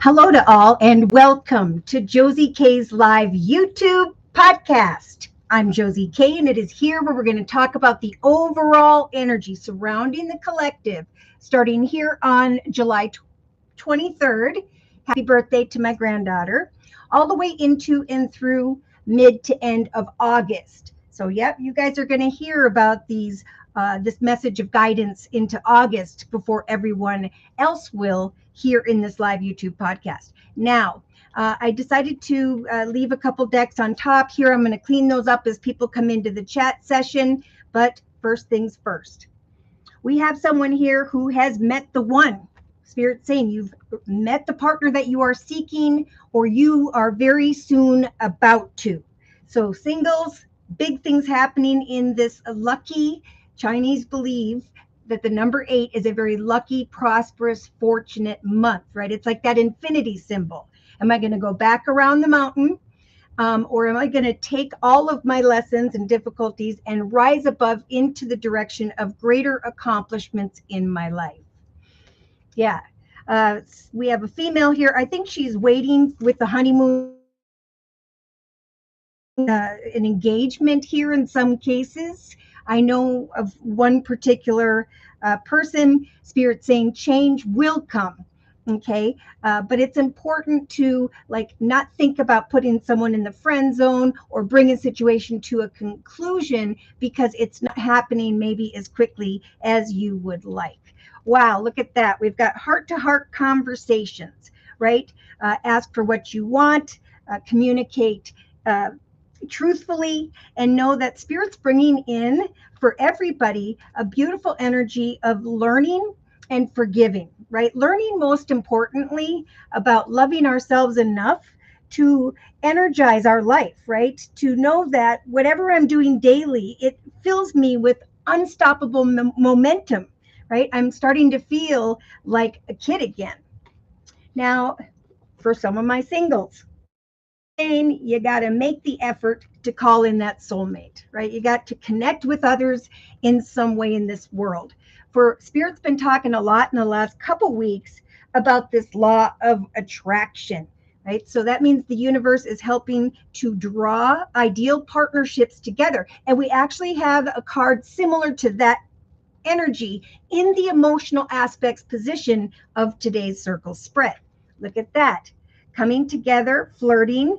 Hello to all, and welcome to Josie K's live YouTube podcast. I'm Josie K, and it is here where we're going to talk about the overall energy surrounding the collective, starting here on July 23rd. Happy birthday to my granddaughter, all the way into and through mid to end of August. So, yep, you guys are going to hear about this message of guidance into August before everyone else will here in this live YouTube podcast. Now, I decided to leave a couple decks on top here. I'm going to clean those up as people come into the chat session. But first things first, we have someone here who has met the one. Spirit saying you've met the partner that you are seeking, or you are very soon about to. So singles, big things happening in this lucky. Chinese believe that the number 8 is a very lucky, prosperous, fortunate month, right? It's like that infinity symbol. Am I going to go back around the mountain? Or am I going to take all of my lessons and difficulties and rise above into the direction of greater accomplishments in my life? Yeah. We have a female here. I think she's waiting with the honeymoon, an engagement here in some cases. I know of one particular person, Spirit saying change will come. Okay. But it's important to not think about putting someone in the friend zone or bring a situation to a conclusion because it's not happening maybe as quickly as you would like. Wow, look at that. We've got heart-to-heart conversations, right? Ask for what you want, communicate truthfully, and know that Spirit's bringing in for everybody a beautiful energy of learning and forgiving, right? Learning most importantly about loving ourselves enough to energize our life, right? To know that whatever I'm doing daily, it fills me with unstoppable momentum, right? I'm starting to feel like a kid again. Now, for some of my singles, you got to make the effort to call in that soulmate, right? You got to connect with others in some way in this world. For Spirit's been talking a lot in the last couple weeks about this law of attraction, right? So that means the universe is helping to draw ideal partnerships together. And we actually have a card similar to that energy in the emotional aspects position of today's circle spread. Look at that. Coming together, flirting,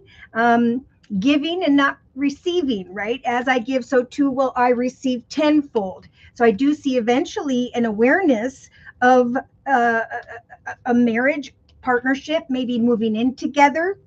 giving and not receiving, right? As I give, so too will I receive tenfold. So I do see eventually an awareness of a marriage partnership, maybe moving in together,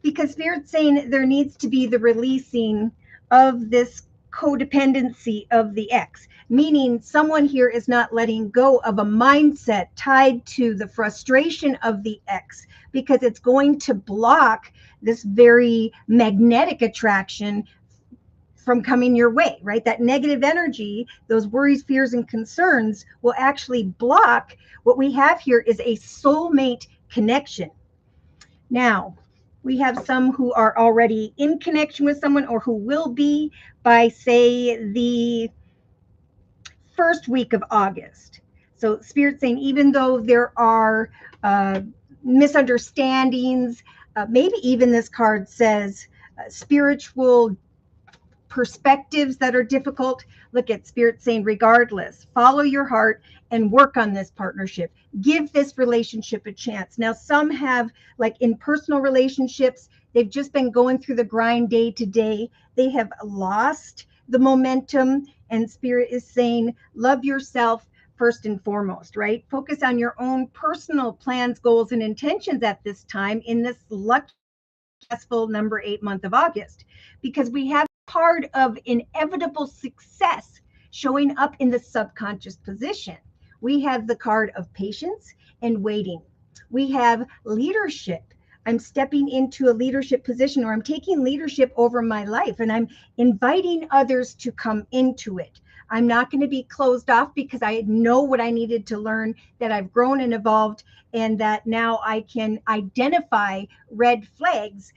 because Spirit's saying there needs to be the releasing of this codependency of the ex, meaning someone here is not letting go of a mindset tied to the frustration of the ex, because it's going to block this very magnetic attraction from coming your way, right? That negative energy, those worries, fears, and concerns will actually block what we have here is a soulmate connection. Now, we have some who are already in connection with someone or who will be by, say, the first week of August. So Spirit saying, even though there are misunderstandings, maybe even this card says spiritual perspectives that are difficult, look at Spirit saying, regardless, follow your heart and work on this partnership. Give this relationship a chance. Now, some have, like in personal relationships, they've just been going through the grind day to day. They have lost the momentum, and Spirit is saying, love yourself first and foremost, right? Focus on your own personal plans, goals, and intentions at this time in this lucky, successful number 8 month of August, because we have part of inevitable success showing up in the subconscious position. We have the card of patience and waiting. We have leadership. I'm stepping into a leadership position, or I'm taking leadership over my life, and I'm inviting others to come into it. I'm not going to be closed off because I know what I needed to learn, that I've grown and evolved, and that now I can identify red flags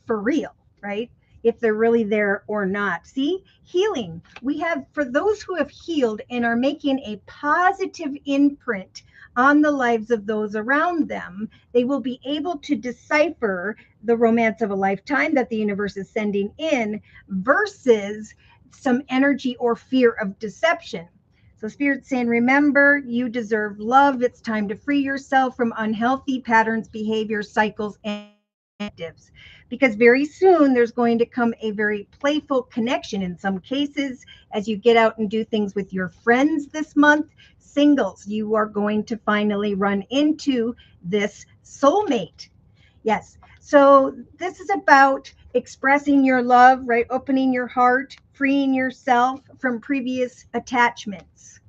for real, right? if they're really there or not. See, healing. We have, for those who have healed and are making a positive imprint on the lives of those around them, they will be able to decipher the romance of a lifetime that the universe is sending in versus some energy or fear of deception. So Spirit's saying, remember, you deserve love. It's time to free yourself from unhealthy patterns, behaviors, cycles, and negatives. Because very soon there's going to come a very playful connection in some cases as you get out and do things with your friends this month. Singles, you are going to finally run into this soulmate. Yes. So this is about expressing your love, right? Opening your heart, freeing yourself from previous attachments.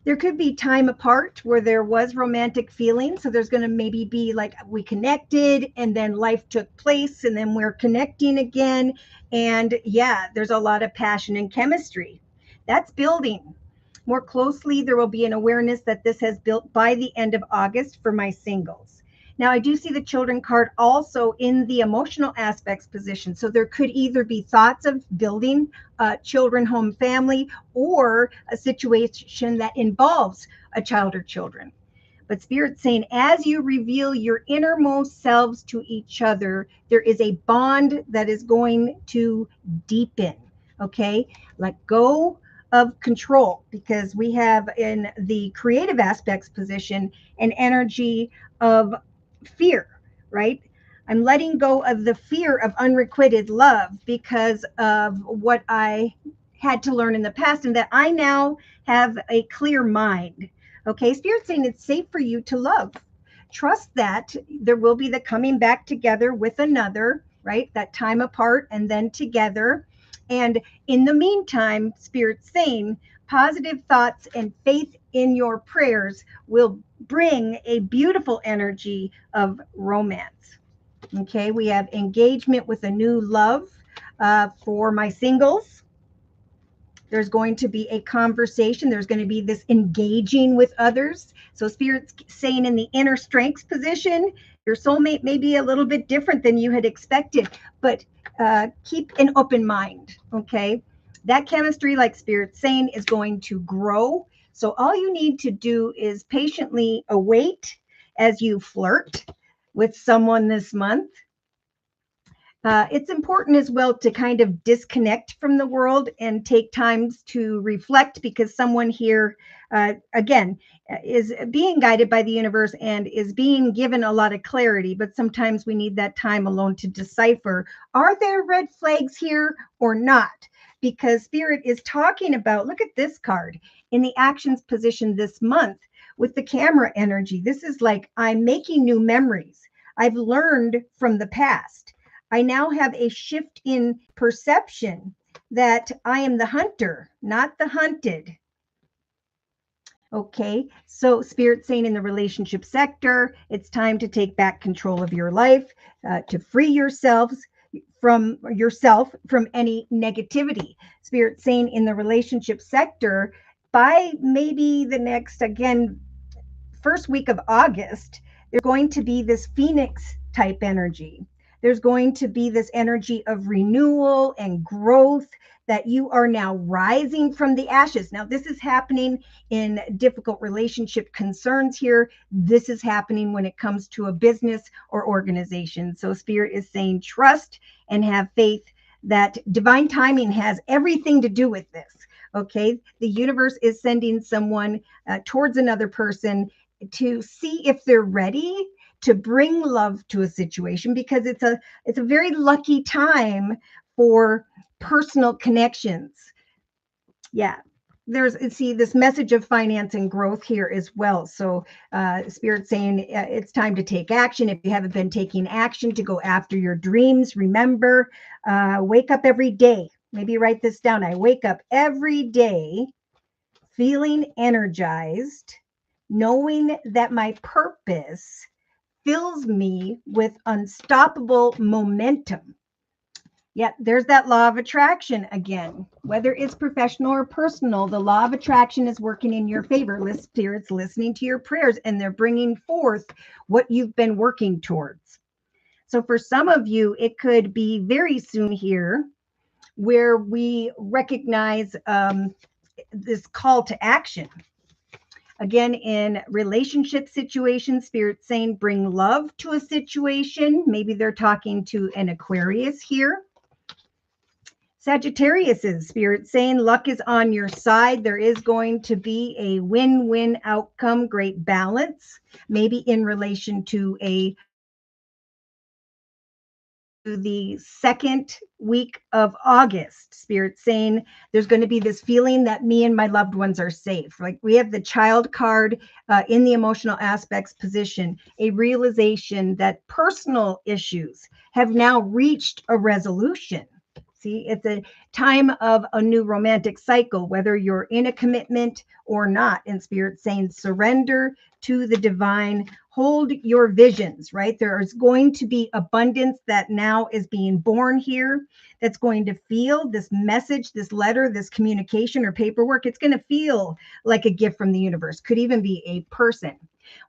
There could be time apart where there was romantic feelings. So there's going to maybe be like we connected and then life took place and then we're connecting again. And yeah, there's a lot of passion and chemistry. That's building. More closely, there will be an awareness that this has built by the end of August for my singles. Now, I do see the children card also in the emotional aspects position. So there could either be thoughts of building a children, home, family, or a situation that involves a child or children. But Spirit's saying, as you reveal your innermost selves to each other, there is a bond that is going to deepen. Okay? Let go of control, because we have in the creative aspects position an energy of fear, right? I'm letting go of the fear of unrequited love because of what I had to learn in the past, and that I now have a clear mind. Okay, Spirit's saying it's safe for you to love. Trust that there will be the coming back together with another, right? That time apart and then together. And in the meantime, Spirit's saying positive thoughts and faith in your prayers will bring a beautiful energy of romance. Okay, we have engagement with a new love for my singles. There's going to be a conversation. There's going to be this engaging with others. So Spirit's saying in the inner strengths position, your soulmate may be a little bit different than you had expected, but keep an open mind, okay? That chemistry, like Spirit's saying, is going to grow. So all you need to do is patiently await as you flirt with someone this month. It's important as well to kind of disconnect from the world and take times to reflect, because someone here, again, is being guided by the universe and is being given a lot of clarity. But sometimes we need that time alone to decipher, are there red flags here or not? Because Spirit is talking about, look at this card in the actions position this month with the camera energy. This is like, I'm making new memories. I've learned from the past. I now have a shift in perception that I am the hunter, not the hunted. Okay, so Spirit saying in the relationship sector, it's time to take back control of your life, to free yourself from any negativity. Spirit saying in the relationship sector, by maybe the next, again, first week of August, there's going to be this Phoenix type energy. There's going to be this energy of renewal and growth, that you are now rising from the ashes. Now, this is happening in difficult relationship concerns here. This is happening when it comes to a business or organization. So Spirit is saying trust and have faith that divine timing has everything to do with this. Okay, the universe is sending someone towards another person to see if they're ready to bring love to a situation, because it's a very lucky time for personal connections. Yeah, there's, see, this message of finance and growth here as well. So Spirit saying it's time to take action. If you haven't been taking action to go after your dreams, remember, wake up every day. Maybe write this down. I wake up every day feeling energized, knowing that my purpose fills me with unstoppable momentum. Yep, there's that law of attraction again. Whether it's professional or personal, the law of attraction is working in your favor. Spirit's listening to your prayers, and they're bringing forth what you've been working towards. So for some of you, it could be very soon here where we recognize this call to action. Again, in relationship situations, Spirit saying bring love to a situation. Maybe they're talking to an Aquarius here. Sagittarius's Spirit saying luck is on your side. There is going to be a win-win outcome, great balance, maybe in relation to the second week of August. Spirit saying there's going to be this feeling that me and my loved ones are safe. Like we have the child card in the emotional aspects position, a realization that personal issues have now reached a resolution. See, it's a time of a new romantic cycle, whether you're in a commitment or not. And Spirit saying surrender to the divine, hold your visions, right? There is going to be abundance that now is being born here, that's going to feel this message, this letter, this communication or paperwork. It's going to feel like a gift from the universe, could even be a person.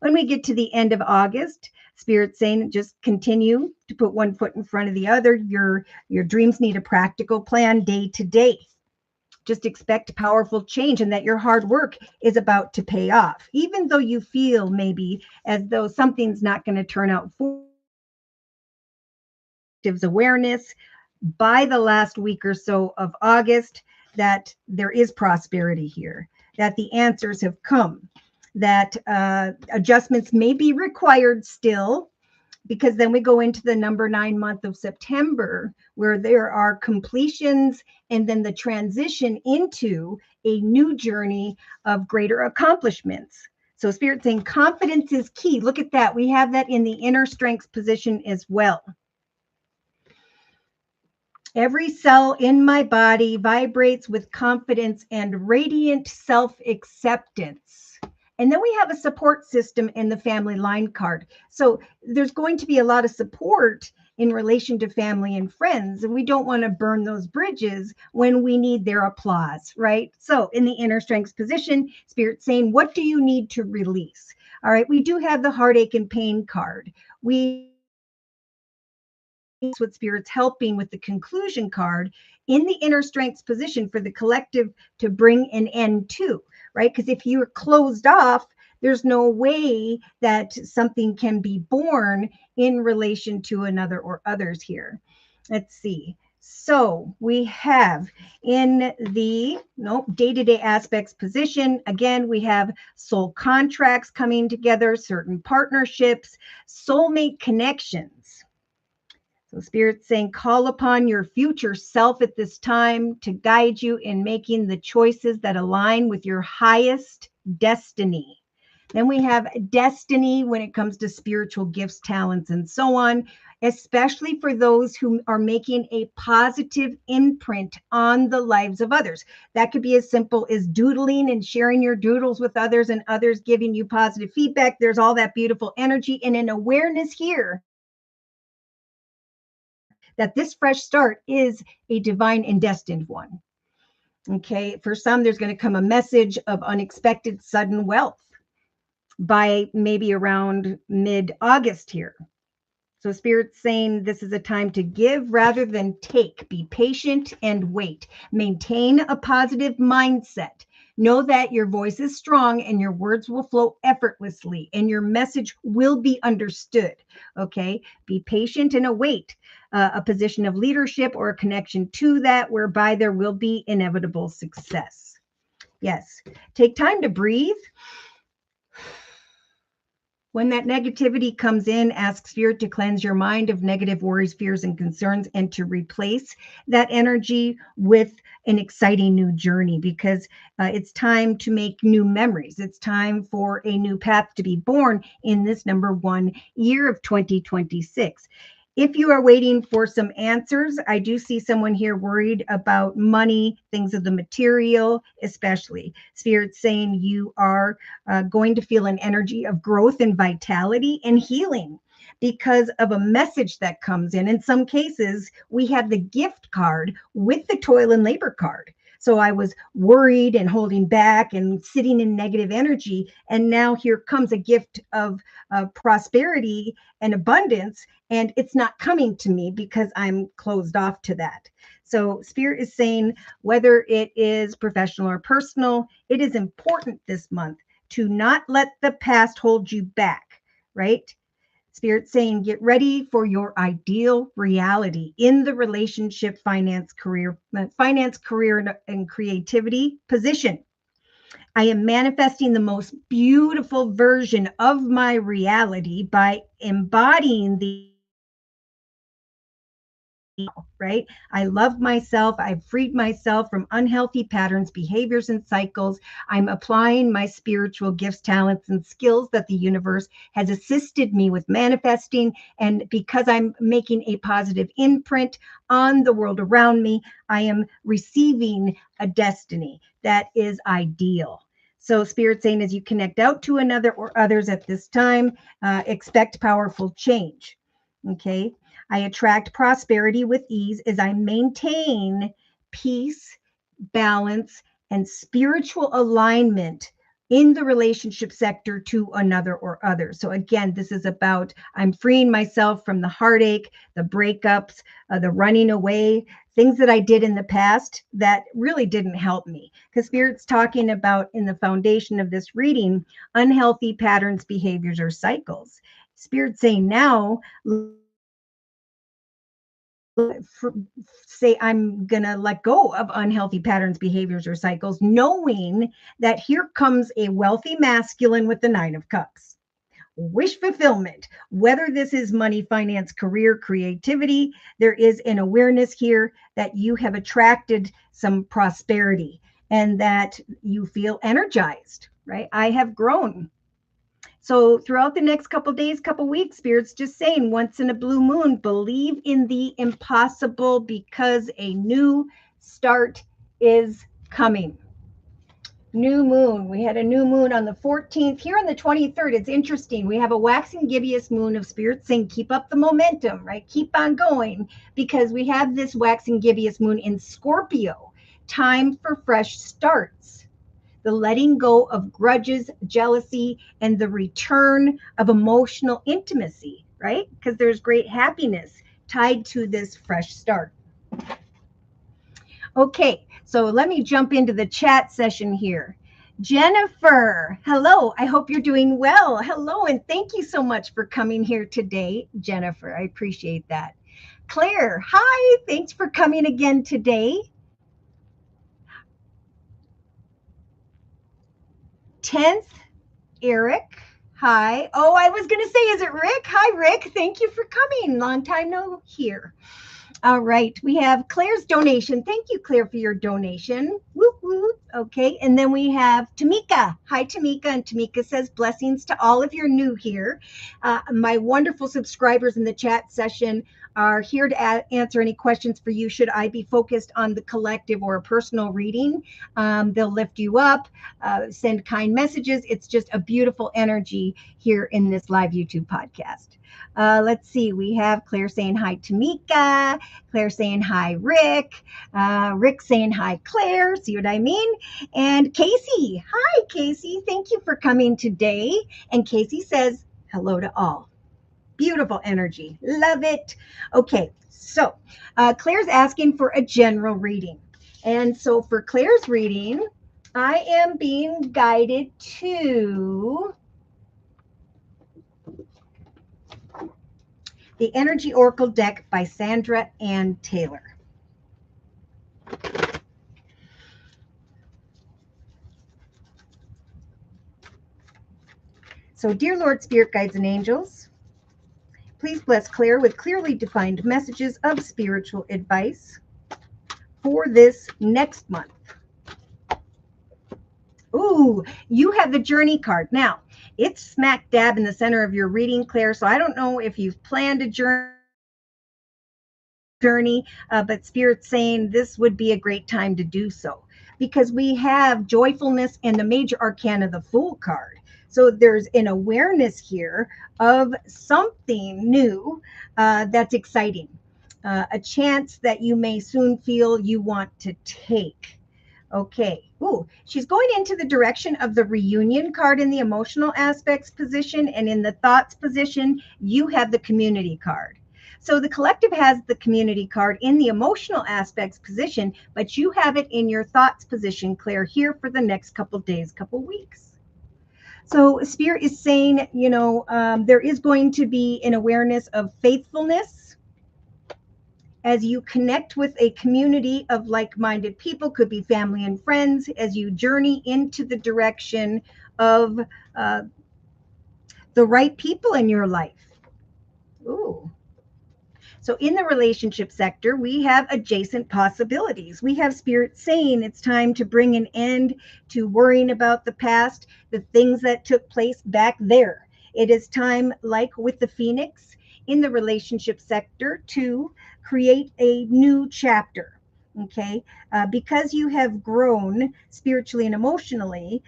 When we get to the end of August, Spirit saying just continue to put one foot in front of the other. Your dreams need a practical plan day to day. Just expect powerful change and that your hard work is about to pay off, even though you feel maybe as though something's not going to turn out for awareness by the last week or so of August that there is prosperity here, that the answers have come, that adjustments may be required still, because then we go into the number 9 month of September, where there are completions and then the transition into a new journey of greater accomplishments. So Spirit saying confidence is key. Look at that. We have that in the inner strength position as well. Every cell in my body vibrates with confidence and radiant self-acceptance. And then we have a support system in the family line card. So there's going to be a lot of support in relation to family and friends. And we don't want to burn those bridges when we need their applause, right? So in the inner strength position, Spirit saying, what do you need to release? All right, we do have the heartache and pain card. What Spirit's helping with the conclusion card in the inner strengths position for the collective to bring an end to, right? Because if you're closed off, there's no way that something can be born in relation to another or others here. Let's see. So we have in the day-to-day aspects position, again, we have soul contracts coming together, certain partnerships, soulmate connections. So Spirit's saying, call upon your future self at this time to guide you in making the choices that align with your highest destiny. Then we have destiny when it comes to spiritual gifts, talents, and so on, especially for those who are making a positive imprint on the lives of others. That could be as simple as doodling and sharing your doodles with others and others giving you positive feedback. There's all that beautiful energy and an awareness here that this fresh start is a divine and destined one. Okay, for some, there's going to come a message of unexpected sudden wealth by maybe around mid-August here. So Spirit's saying this is a time to give rather than take. Be patient and wait. Maintain a positive mindset. Know that your voice is strong and your words will flow effortlessly and your message will be understood. Okay, be patient and await a position of leadership or a connection to that whereby there will be inevitable success. Yes, take time to breathe. When that negativity comes in, ask Spirit to cleanse your mind of negative worries, fears, and concerns, and to replace that energy with an exciting new journey, because it's time to make new memories. It's time for a new path to be born in this number 1 year of 2026. If you are waiting for some answers, I do see someone here worried about money, things of the material, especially. Spirit's saying you are going to feel an energy of growth and vitality and healing because of a message that comes in. In some cases, we have the gift card with the toil and labor card. So I was worried and holding back and sitting in negative energy. And now here comes a gift of prosperity and abundance, and it's not coming to me because I'm closed off to that. So Spirit is saying, whether it is professional or personal, it is important this month to not let the past hold you back, right? Spirit saying, get ready for your ideal reality in the relationship, finance, career, and creativity position. I am manifesting the most beautiful version of my reality by embodying the right? I love myself. I've freed myself from unhealthy patterns, behaviors, and cycles. I'm applying my spiritual gifts, talents, and skills that the universe has assisted me with manifesting. And because I'm making a positive imprint on the world around me, I am receiving a destiny that is ideal. So, Spirit saying, as you connect out to another or others at this time, expect powerful change. Okay. I attract prosperity with ease as I maintain peace, balance, and spiritual alignment in the relationship sector to another or others. So again, this is about I'm freeing myself from the heartache, the breakups, the running away, things that I did in the past that really didn't help me. Because Spirit's talking about in the foundation of this reading, unhealthy patterns, behaviors, or cycles. Spirit's saying now, say I'm going to let go of unhealthy patterns, behaviors, or cycles, knowing that here comes a wealthy masculine with the 9 of Cups. Wish fulfillment, whether this is money, finance, career, creativity, there is an awareness here that you have attracted some prosperity and that you feel energized, right? I have grown. So throughout the next couple days, couple weeks, Spirit's just saying, once in a blue moon, believe in the impossible because a new start is coming. New moon. We had a new moon on the 14th. Here on the 23rd, it's interesting. We have a waxing gibbous moon of Spirit saying, keep up the momentum, right? Keep on going, because we have this waxing gibbous moon in Scorpio. Time for fresh starts, the letting go of grudges, jealousy, and the return of emotional intimacy, right? Because there's great happiness tied to this fresh start. Okay, so let me jump into the chat session here. Jennifer, hello. I hope you're doing well. Hello, and thank you so much for coming here today, Jennifer. I appreciate that. Claire, hi. Thanks for coming again today. 10th, Eric. Hi. Oh, I was going to say, is it Rick? Hi, Rick. Thank you for coming. Long time no hear. All right. We have Claire's donation. Thank you, Claire, for your donation. Whoop, whoop. Okay. And then we have Tamika. Hi, Tamika. And Tamika says, blessings to all of you new here. My wonderful subscribers in the chat session are here to answer any questions for you. Should I be focused on the collective or a personal reading? They'll lift you up, send kind messages. It's just a beautiful energy here in this live YouTube podcast. Let's see. We have Claire saying hi, Tamika. Claire saying hi, Rick. Rick saying hi, Claire. See what I mean? And Casey. Hi, Casey. Thank you for coming today. And Casey says hello to all. Beautiful energy. Love it. Okay. So Claire's asking for a general reading. And so for Claire's reading, I am being guided to the Energy Oracle deck by Sandra Ann Taylor. So, dear Lord, Spirit, Guides, and Angels, please bless Claire with clearly defined messages of spiritual advice for this next month. Ooh, you have the Journey card. Now, it's smack dab in the center of your reading, Claire, so I don't know if you've planned a journey, but Spirit's saying this would be a great time to do so, because we have joyfulness and the major arcana, the Fool card. So there's an awareness here of something new that's exciting, a chance that you may soon feel you want to take. Okay. Ooh, she's going into the direction of the reunion card in the emotional aspects position, and in the thoughts position, you have the community card. So the collective has the community card in the emotional aspects position, but you have it in your thoughts position, Claire, here for the next couple days, couple weeks. So Spirit is saying, there is going to be an awareness of faithfulness as you connect with a community of like-minded people, could be family and friends, as you journey into the direction of uh, the right people in your life. Ooh. So in the relationship sector, we have adjacent possibilities. We have Spirit saying it's time to bring an end to worrying about the past, the things that took place back there. It is time, like with the Phoenix in the relationship sector, to create a new chapter. Okay, because you have grown spiritually and emotionally,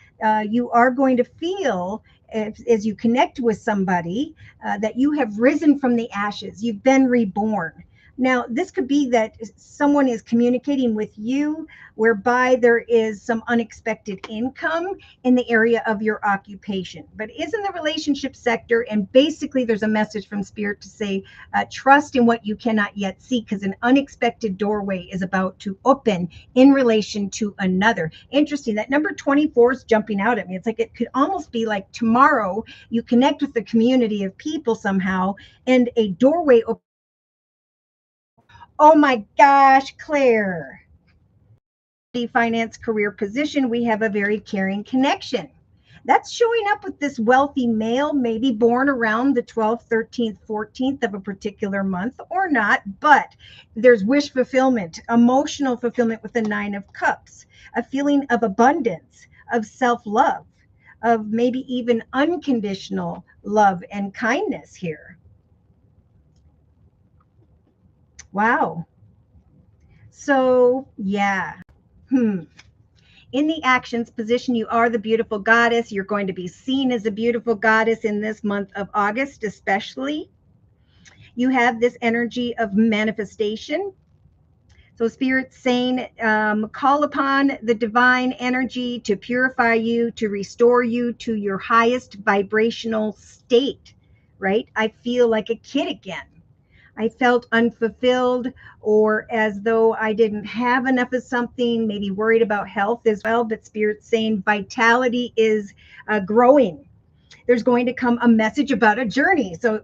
you are going to feel as you connect with somebody that you have risen from the ashes, you've been reborn. Now, this could be that someone is communicating with you whereby there is some unexpected income in the area of your occupation, but it is in the relationship sector. And basically, there's a message from Spirit to say, trust in what you cannot yet see, because an unexpected doorway is about to open in relation to another. Interesting. That number 24 is jumping out at me. It's like it could almost be like tomorrow you connect with the community of people somehow and a doorway opens. Oh my gosh, Claire. The finance career position, we have a very caring connection. That's showing up with this wealthy male, maybe born around the 12th, 13th, 14th of a particular month or not, but there's wish fulfillment, emotional fulfillment with the 9 of Cups, a feeling of abundance, of self-love, of maybe even unconditional love and kindness here. Wow. So, yeah. In the actions position, you are the beautiful goddess. You're going to be seen as a beautiful goddess in this month of August, especially. You have this energy of manifestation. So, Spirit's saying, call upon the divine energy to purify you, to restore you to your highest vibrational state, right? I feel like a kid again. I felt unfulfilled, or as though I didn't have enough of something, maybe worried about health as well. But Spirit's saying vitality is growing. There's going to come a message about a journey. So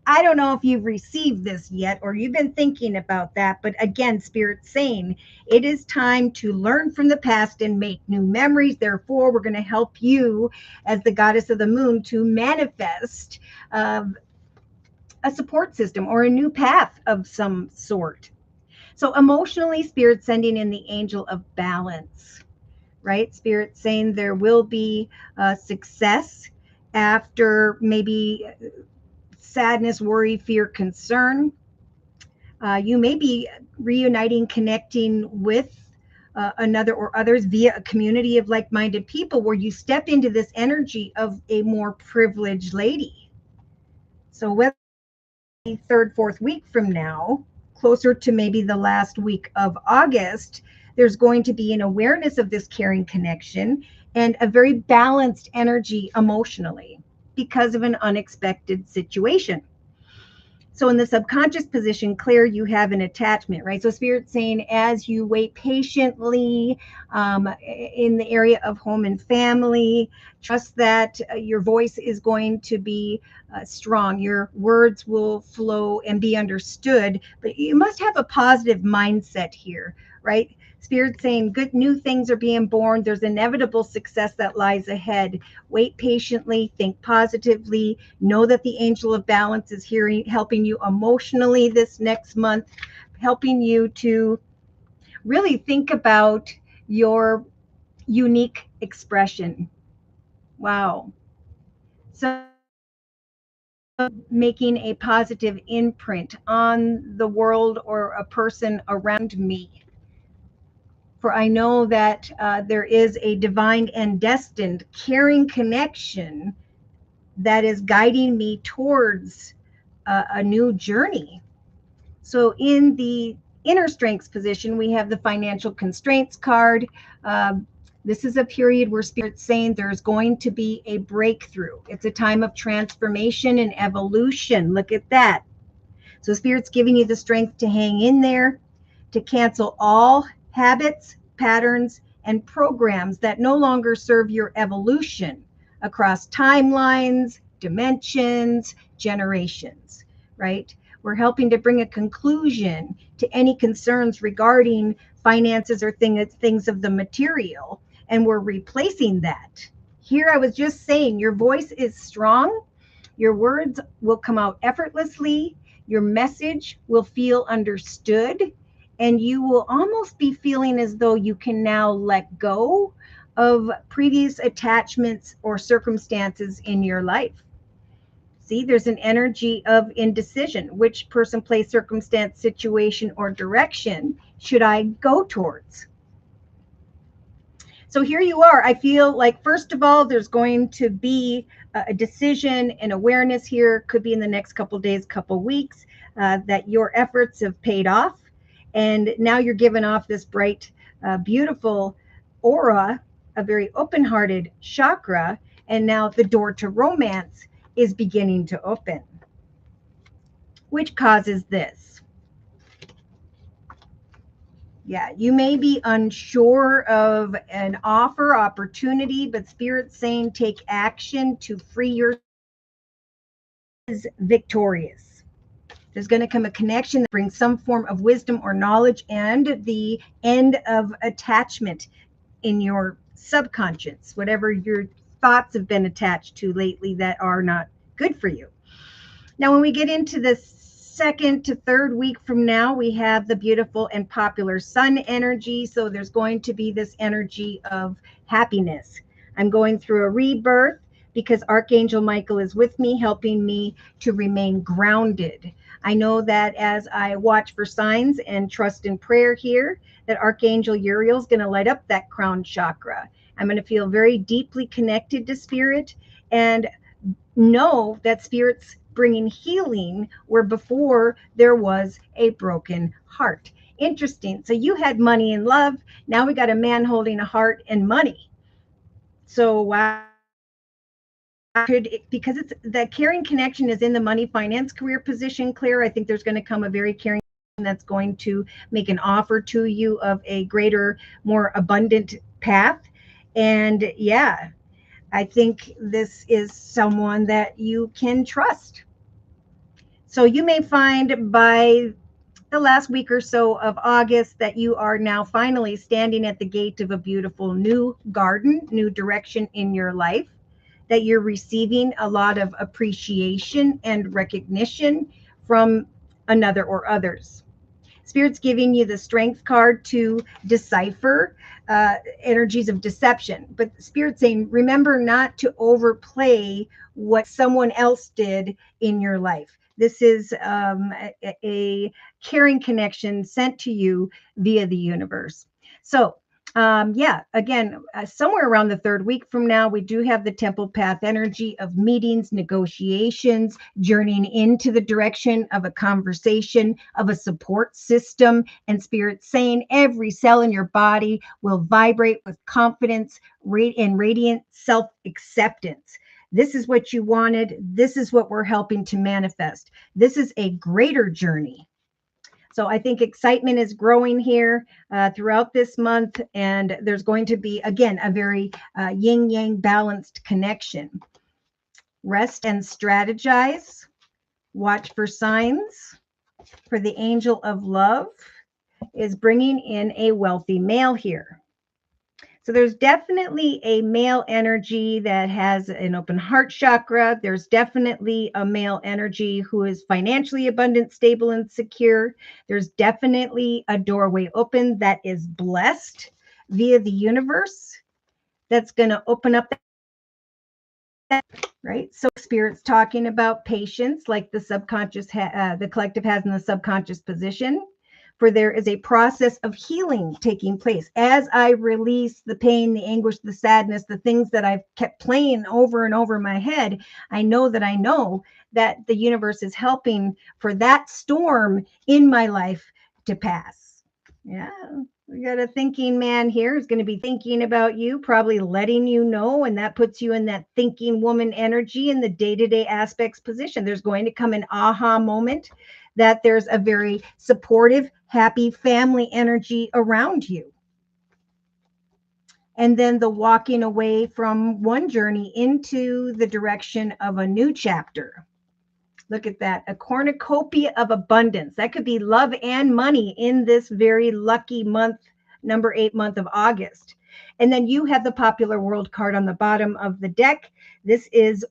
I don't know if you've received this yet or you've been thinking about that. But again, Spirit's saying it is time to learn from the past and make new memories. Therefore, we're going to help you as the goddess of the moon to manifest a support system or a new path of some sort. So emotionally, Spirit sending in the angel of balance, right? Spirit saying there will be success after maybe sadness, worry, fear, concern. You may be reuniting, connecting with another or others via a community of like-minded people where you step into this energy of a more privileged lady. So whether third, fourth week from now, closer to maybe the last week of August, there's going to be an awareness of this caring connection and a very balanced energy emotionally because of an unexpected situation. So in the subconscious position, Claire, you have an attachment, right? So Spirit's saying as you wait patiently in the area of home and family, trust that your voice is going to be strong. Your words will flow and be understood, but you must have a positive mindset here, right? Spirit saying good new things are being born. There's inevitable success that lies ahead. Wait patiently, think positively, know that the angel of balance is here helping you emotionally this next month, helping you to really think about your unique expression. Wow. So making a positive imprint on the world or a person around me. For I know that there is a divine and destined caring connection that is guiding me towards a new journey. So in the inner strengths position, we have the financial constraints card. This is a period where Spirit's saying there's going to be a breakthrough. It's a time of transformation and evolution. Look at that. So Spirit's giving you the strength to hang in there, to cancel all habits, patterns, and programs that no longer serve your evolution across timelines, dimensions, generations, right? We're helping to bring a conclusion to any concerns regarding finances or things of the material, and we're replacing that. Here I was just saying, your voice is strong, your words will come out effortlessly, your message will feel understood, and you will almost be feeling as though you can now let go of previous attachments or circumstances in your life. See, there's an energy of indecision. Which person, place, circumstance, situation, or direction should I go towards? So here you are. I feel like, first of all, there's going to be a decision and awareness here. Could be in the next couple of days, couple of weeks, that your efforts have paid off. And now you're giving off this bright, beautiful aura, a very open-hearted chakra. And now the door to romance is beginning to open, which causes this. Yeah, you may be unsure of an offer, opportunity, but Spirit's saying take action to free your is victorious. There's going to come a connection that brings some form of wisdom or knowledge and the end of attachment in your subconscious, whatever your thoughts have been attached to lately that are not good for you. Now, when we get into this second to third week from now, we have the beautiful and popular sun energy. So there's going to be this energy of happiness. I'm going through a rebirth because Archangel Michael is with me, helping me to remain grounded. I know that as I watch for signs and trust in prayer here, that Archangel Uriel is going to light up that crown chakra. I'm going to feel very deeply connected to Spirit and know that Spirit's bringing healing where before there was a broken heart. Interesting. So you had money and love. Now we got a man holding a heart and money. So wow. Because it's the caring connection is in the money, finance, career position, Claire. I think there's going to come a very caring that's going to make an offer to you of a greater, more abundant path. And yeah, I think this is someone that you can trust. So you may find by the last week or so of August that you are now finally standing at the gate of a beautiful new garden, new direction in your life, that you're receiving a lot of appreciation and recognition from another or others. Spirit's giving you the strength card to decipher energies of deception. But Spirit's saying, remember not to overplay what someone else did in your life. This is a caring connection sent to you via the universe. So again, somewhere around the third week from now, we do have the temple path energy of meetings, negotiations, journeying into the direction of a conversation, of a support system, and Spirit saying every cell in your body will vibrate with confidence and radiant self-acceptance. This is what you wanted. This is what we're helping to manifest. This is a greater journey. So I think excitement is growing here throughout this month, and there's going to be, again, a very yin-yang balanced connection. Rest and strategize. Watch for signs. For the angel of love is bringing in a wealthy male here. So there's definitely a male energy that has an open heart chakra. There's definitely a male energy who is financially abundant, stable, and secure. There's definitely a doorway open that is blessed via the universe that's going to open up that, right? So Spirit's talking about patience, like the subconscious, the collective has in the subconscious position. For there is a process of healing taking place. As I release the pain, the anguish, the sadness, the things that I've kept playing over and over in my head, I know that the universe is helping for that storm in my life to pass. Yeah, we got a thinking man here who's going to be thinking about you, probably letting you know, and that puts you in that thinking woman energy in the day-to-day aspects position. There's going to come an aha moment that there's a very supportive, happy family energy around you. And then the walking away from one journey into the direction of a new chapter. Look at that, a cornucopia of abundance. That could be love and money in this very lucky month, number 8 month of August. And then you have the popular world card on the bottom of the deck. This is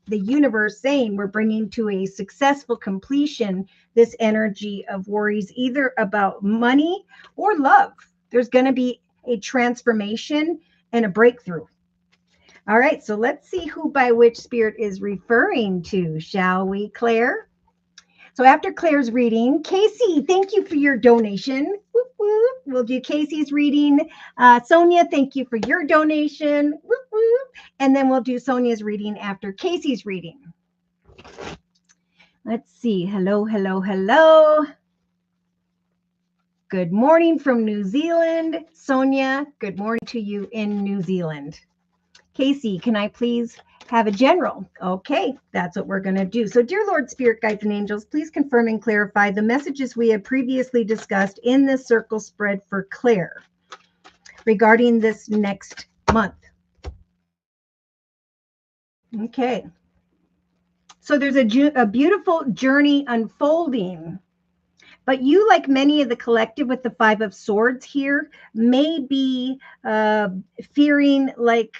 the universe saying we're bringing to a successful completion this energy of worries, either about money or love. There's going to be a transformation and a breakthrough. All right, so let's see who by which spirit is referring to, shall we, Claire? So after Claire's reading, Casey, thank you for your donation. Whoop, whoop. We'll do Casey's reading. Sonia, thank you for your donation. Whoop, whoop. And then we'll do Sonia's reading after Casey's reading. Let's see. Hello, hello, hello. Good morning from New Zealand. Sonia, good morning to you in New Zealand. Casey, can I please have a general? Okay, that's what we're going to do. So, dear Lord, Spirit, Guides, and Angels, please confirm and clarify the messages we have previously discussed in this circle spread for Claire regarding this next month. Okay. So there's a beautiful journey unfolding. But you, like many of the collective with the 5 of Swords here, may be fearing like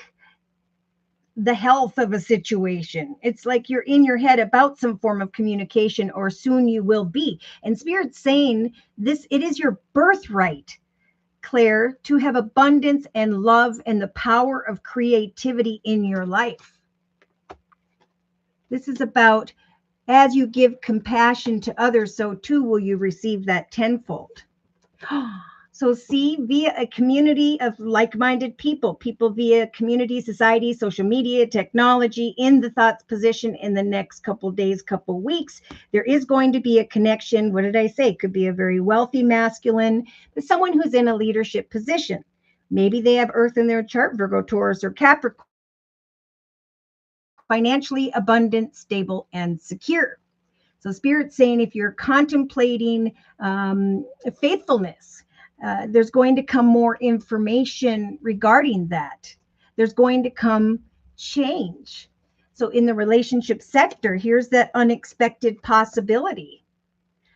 the health of a situation. It's like you're in your head about some form of communication, or soon you will be. And Spirit's saying this, it is your birthright, Claire, to have abundance and love and the power of creativity in your life. This is about, as you give compassion to others, so too will you receive that tenfold. So see, via a community of like-minded people via community, society, social media, technology, in the thoughts position in the next couple days, couple weeks, there is going to be a connection. What did I say? Could be a very wealthy masculine, but someone who's in a leadership position. Maybe they have Earth in their chart, Virgo, Taurus, or Capricorn. Financially abundant, stable, and secure. So Spirit's saying if you're contemplating faithfulness, there's going to come more information regarding that. There's going to come change. So in the relationship sector, here's that unexpected possibility.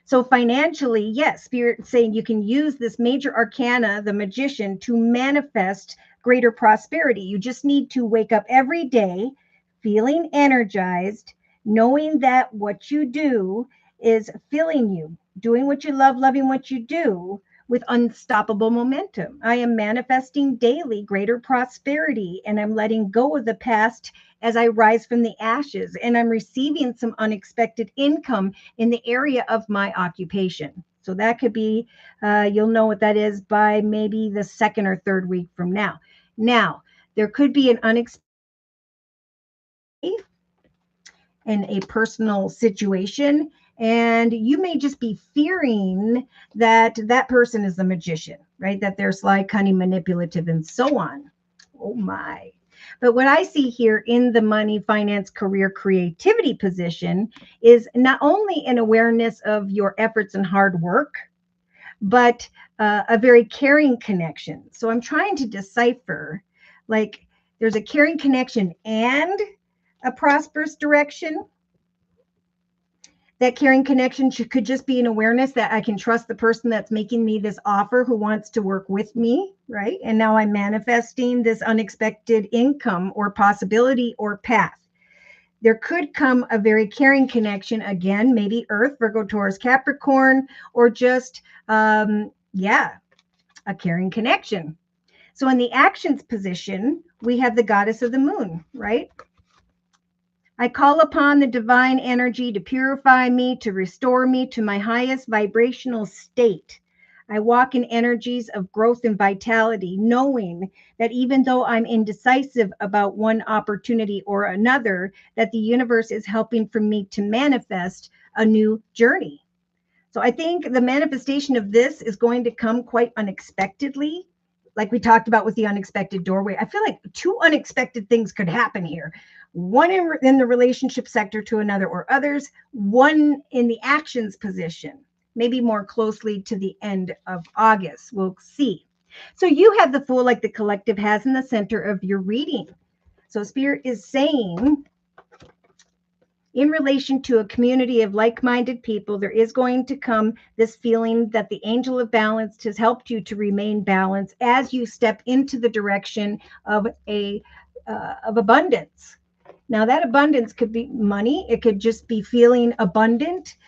So financially, yes, Spirit's saying you can use this major arcana, the Magician, to manifest greater prosperity. You just need to wake up every day feeling energized, knowing that what you do is filling you, doing what you love, loving what you do with unstoppable momentum. I am manifesting daily greater prosperity, and I'm letting go of the past as I rise from the ashes, and I'm receiving some unexpected income in the area of my occupation. So that could be, you'll know what that is by maybe the 2nd or 3rd week from now. Now, there could be an unexpected in a personal situation, and you may just be fearing that that person is the magician, right? That they're sly, cunning, manipulative, and so on. Oh my. But what I see here in the money, finance, career, creativity position is not only an awareness of your efforts and hard work, but a very caring connection. So I'm trying to decipher, like, there's a caring connection and a prosperous direction. That caring connection could just be an awareness that I can trust the person that's making me this offer, who wants to work with me, right? And now I'm manifesting this unexpected income or possibility or path. There could come a very caring connection, again, maybe Earth, Virgo, Taurus, Capricorn, or just, a caring connection. So in the actions position, we have the goddess of the moon, right? I call upon the divine energy to purify me, to restore me to my highest vibrational state. I walk in energies of growth and vitality, knowing that even though I'm indecisive about one opportunity or another, that the universe is helping for me to manifest a new journey. So I think the manifestation of this is going to come quite unexpectedly. Like we talked about with the unexpected doorway. I feel like two unexpected things could happen here. One in the relationship sector to another or others, one in the actions position, maybe more closely to the end of August. We'll see. So you have the Fool like the collective has in the center of your reading. So Spirit is saying, in relation to a community of like-minded people, there is going to come this feeling that the angel of balance has helped you to remain balanced as you step into the direction of of abundance. Now, that abundance could be money. It could just be feeling abundant.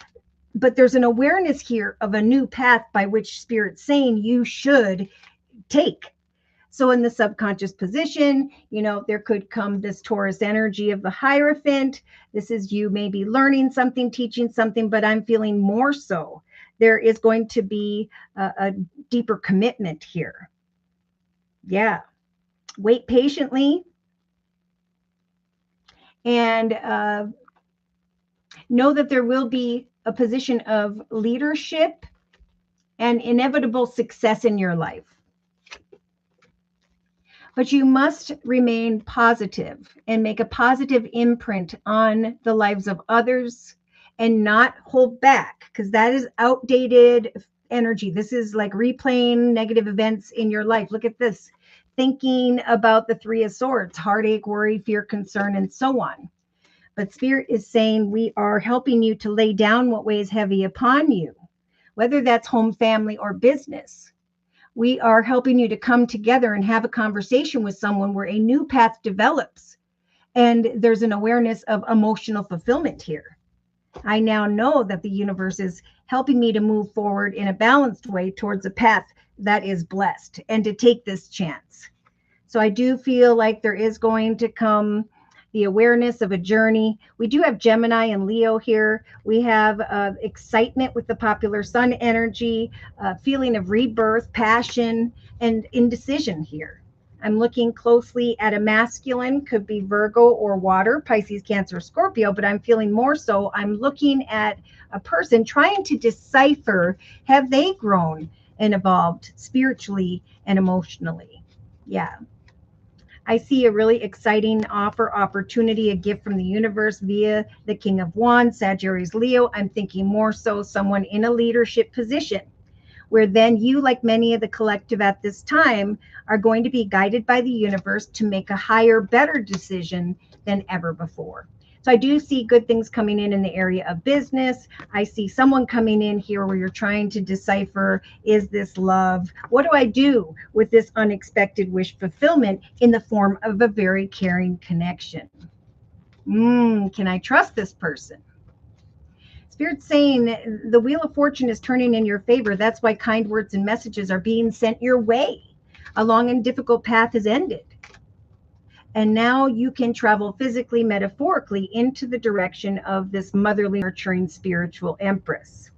But there's an awareness here of a new path by which Spirit's saying you should take. So in the subconscious position, there could come this Taurus energy of the Hierophant. This is you maybe learning something, teaching something, but I'm feeling more so. There is going to be a deeper commitment here. Yeah. Wait patiently and know that there will be a position of leadership and inevitable success in your life. But you must remain positive and make a positive imprint on the lives of others and not hold back, because that is outdated energy. This is like replaying negative events in your life. Look at this. Thinking about the Three of Swords, heartache, worry, fear, concern, and so on. But Spirit is saying we are helping you to lay down what weighs heavy upon you, whether that's home, family, or business. We are helping you to come together and have a conversation with someone where a new path develops. And there's an awareness of emotional fulfillment here. I now know that the universe is helping me to move forward in a balanced way towards a path that is blessed and to take this chance. So I do feel like there is going to come the awareness of a journey. We do have Gemini and Leo here. We have excitement with the popular sun energy, feeling of rebirth, passion, and indecision here. I'm looking closely at a masculine, could be Virgo or water, Pisces, Cancer, Scorpio, but I'm feeling more so. I'm looking at a person trying to decipher, have they grown and evolved spiritually and emotionally? Yeah. I see a really exciting offer, opportunity, a gift from the universe via the King of Wands, Sagittarius, Leo. I'm thinking more so someone in a leadership position, where then you, like many of the collective at this time, are going to be guided by the universe to make a higher, better decision than ever before. So I do see good things coming in the area of business. I see someone coming in here where you're trying to decipher, is this love? What do I do with this unexpected wish fulfillment in the form of a very caring connection? Can I trust this person? Spirit's saying the Wheel of Fortune is turning in your favor. That's why kind words and messages are being sent your way. A long and difficult path has ended. And now you can travel physically, metaphorically into the direction of this motherly, nurturing spiritual empress.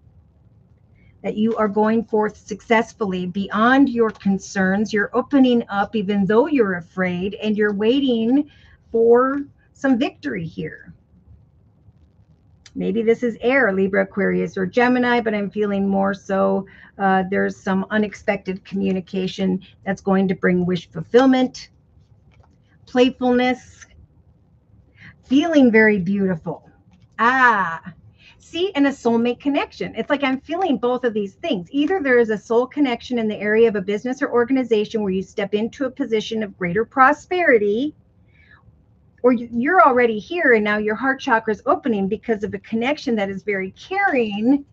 That you are going forth successfully beyond your concerns. You're opening up even though you're afraid, and you're waiting for some victory here. Maybe this is air, Libra, Aquarius, or Gemini, but I'm feeling more so there's some unexpected communication that's going to bring wish fulfillment, playfulness, feeling very beautiful. See, and a soulmate connection. It's like I'm feeling both of these things. Either there is a soul connection in the area of a business or organization where you step into a position of greater prosperity, or you're already here and now your heart chakra is opening because of a connection that is very caring,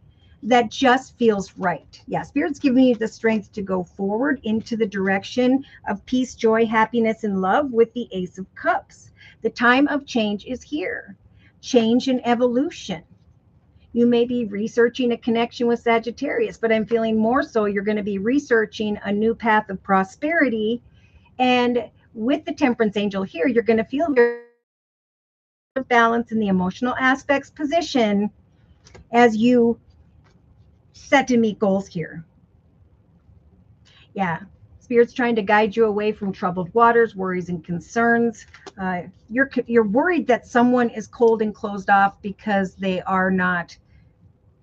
that just feels right. Yeah, Spirit's giving you the strength to go forward into the direction of peace, joy, happiness, and love with the Ace of Cups. The time of change is here. Change and evolution. You may be researching a connection with Sagittarius, but I'm feeling more so you're going to be researching a new path of prosperity. And with the Temperance Angel here, you're going to feel very balance in the emotional aspects position as you set to meet goals here. Yeah, Spirit's trying to guide you away from troubled waters, worries, and concerns. You're worried that someone is cold and closed off because they are not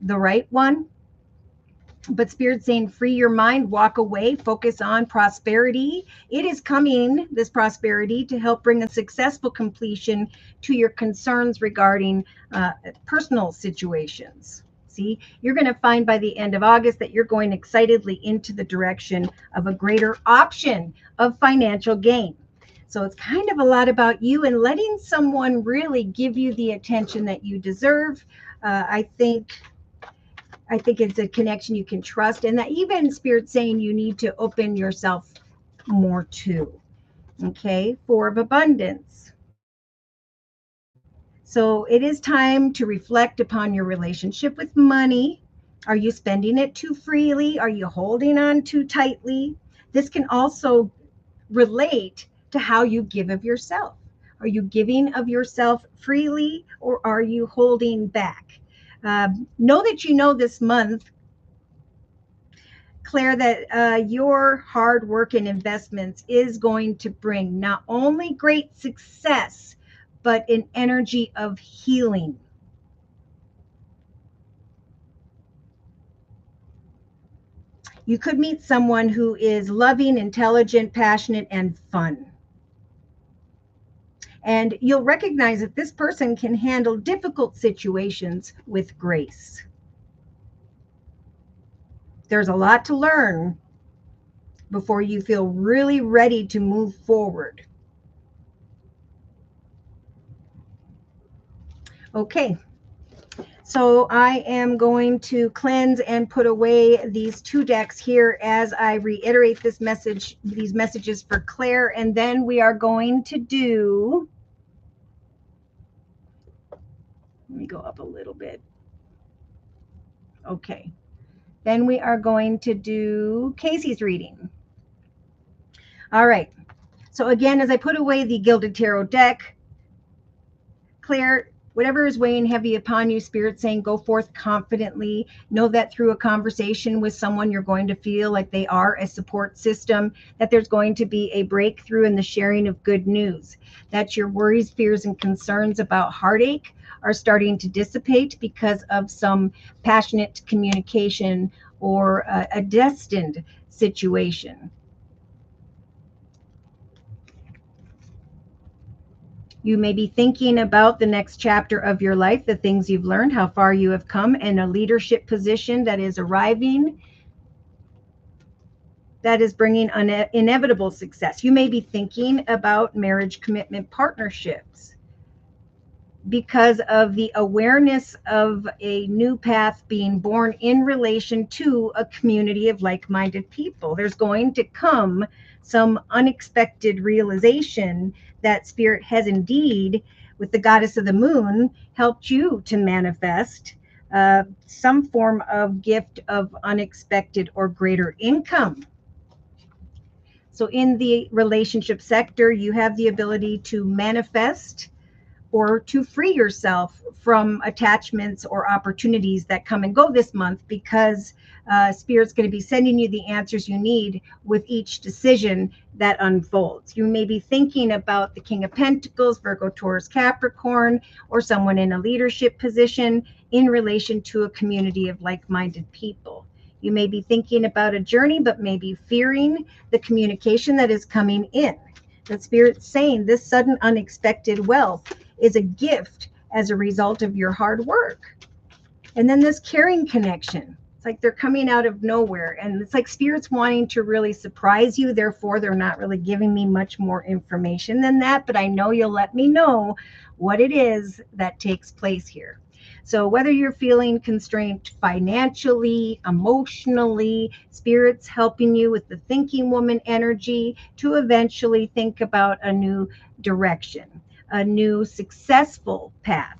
the right one. But Spirit's saying free your mind, walk away, focus on prosperity. It is coming, this prosperity, to help bring a successful completion to your concerns regarding personal situations. See, you're going to find by the end of August that you're going excitedly into the direction of a greater option of financial gain. So it's kind of a lot about you and letting someone really give you the attention that you deserve. I think it's a connection you can trust, and that even Spirit saying you need to open yourself more to. Okay, Four of Abundance. So it is time to reflect upon your relationship with money. Are you spending it too freely? Are you holding on too tightly? This can also relate to how you give of yourself. Are you giving of yourself freely, or are you holding back? Know that you know this month, Claire, that your hard work and investments is going to bring not only great success, but an energy of healing. You could meet someone who is loving, intelligent, passionate, and fun. And you'll recognize that this person can handle difficult situations with grace. There's a lot to learn before you feel really ready to move forward. Okay, so I am going to cleanse and put away these two decks here as I reiterate this message, these messages for Claire, and then we are going to do, let me go up a little bit. Okay, then we are going to do Casey's reading. All right, so again, as I put away the Gilded Tarot deck, Claire, whatever is weighing heavy upon you, Spirit saying go forth confidently. Know that through a conversation with someone, you're going to feel like they are a support system, that there's going to be a breakthrough in the sharing of good news, that your worries, fears, and concerns about heartache are starting to dissipate because of some passionate communication or a destined situation. You may be thinking about the next chapter of your life, the things you've learned, how far you have come, and a leadership position that is arriving, that is bringing inevitable success. You may be thinking about marriage, commitment, partnerships because of the awareness of a new path being born in relation to a community of like-minded people. There's going to come some unexpected realization that Spirit has indeed, with the goddess of the moon, helped you to manifest some form of gift of unexpected or greater income. So in the relationship sector, you have the ability to manifest or to free yourself from attachments or opportunities that come and go this month, because Spirit's going to be sending you the answers you need with each decision that unfolds. You may be thinking about the King of Pentacles, Virgo, Taurus, Capricorn, or someone in a leadership position in relation to a community of like-minded people. You may be thinking about a journey, but maybe fearing the communication that is coming in. The Spirit's saying this sudden unexpected wealth is a gift as a result of your hard work. And then this caring connection, it's like they're coming out of nowhere, and it's like Spirit's wanting to really surprise you. Therefore, they're not really giving me much more information than that, but I know you'll let me know what it is that takes place here. So whether you're feeling constrained financially, emotionally, Spirit's helping you with the thinking woman energy to eventually think about a new direction, a new successful path.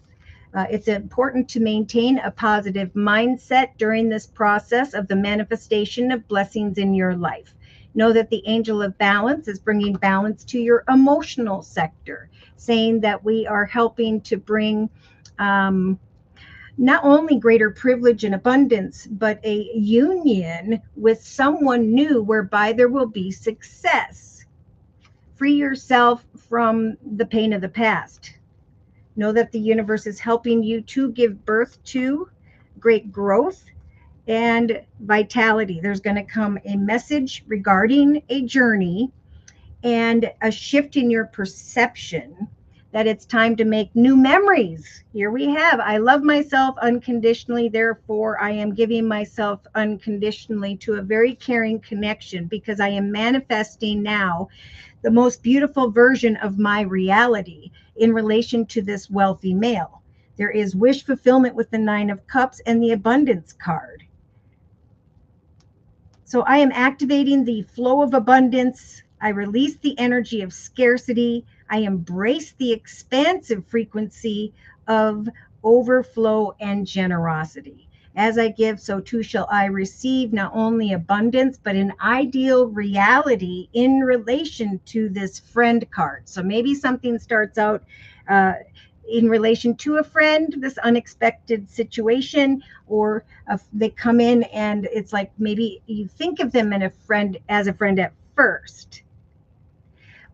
It's important to maintain a positive mindset during this process of the manifestation of blessings in your life. Know that the angel of balance is bringing balance to your emotional sector, saying that we are helping to bring not only greater privilege and abundance, but a union with someone new whereby there will be success. Free yourself from the pain of the past. Know that the universe is helping you to give birth to great growth and vitality. There's going to come a message regarding a journey and a shift in your perception that it's time to make new memories. Here we have, I love myself unconditionally, therefore I am giving myself unconditionally to a very caring connection because I am manifesting now the most beautiful version of my reality in relation to this wealthy male. There is wish fulfillment with the Nine of Cups and the Abundance card. So I am activating the flow of abundance. I release the energy of scarcity. I embrace the expansive frequency of overflow and generosity. As I give, so too shall I receive not only abundance, but an ideal reality in relation to this friend card. So maybe something starts out in relation to a friend, this unexpected situation, or they come in and it's like maybe you think of them as a friend at first,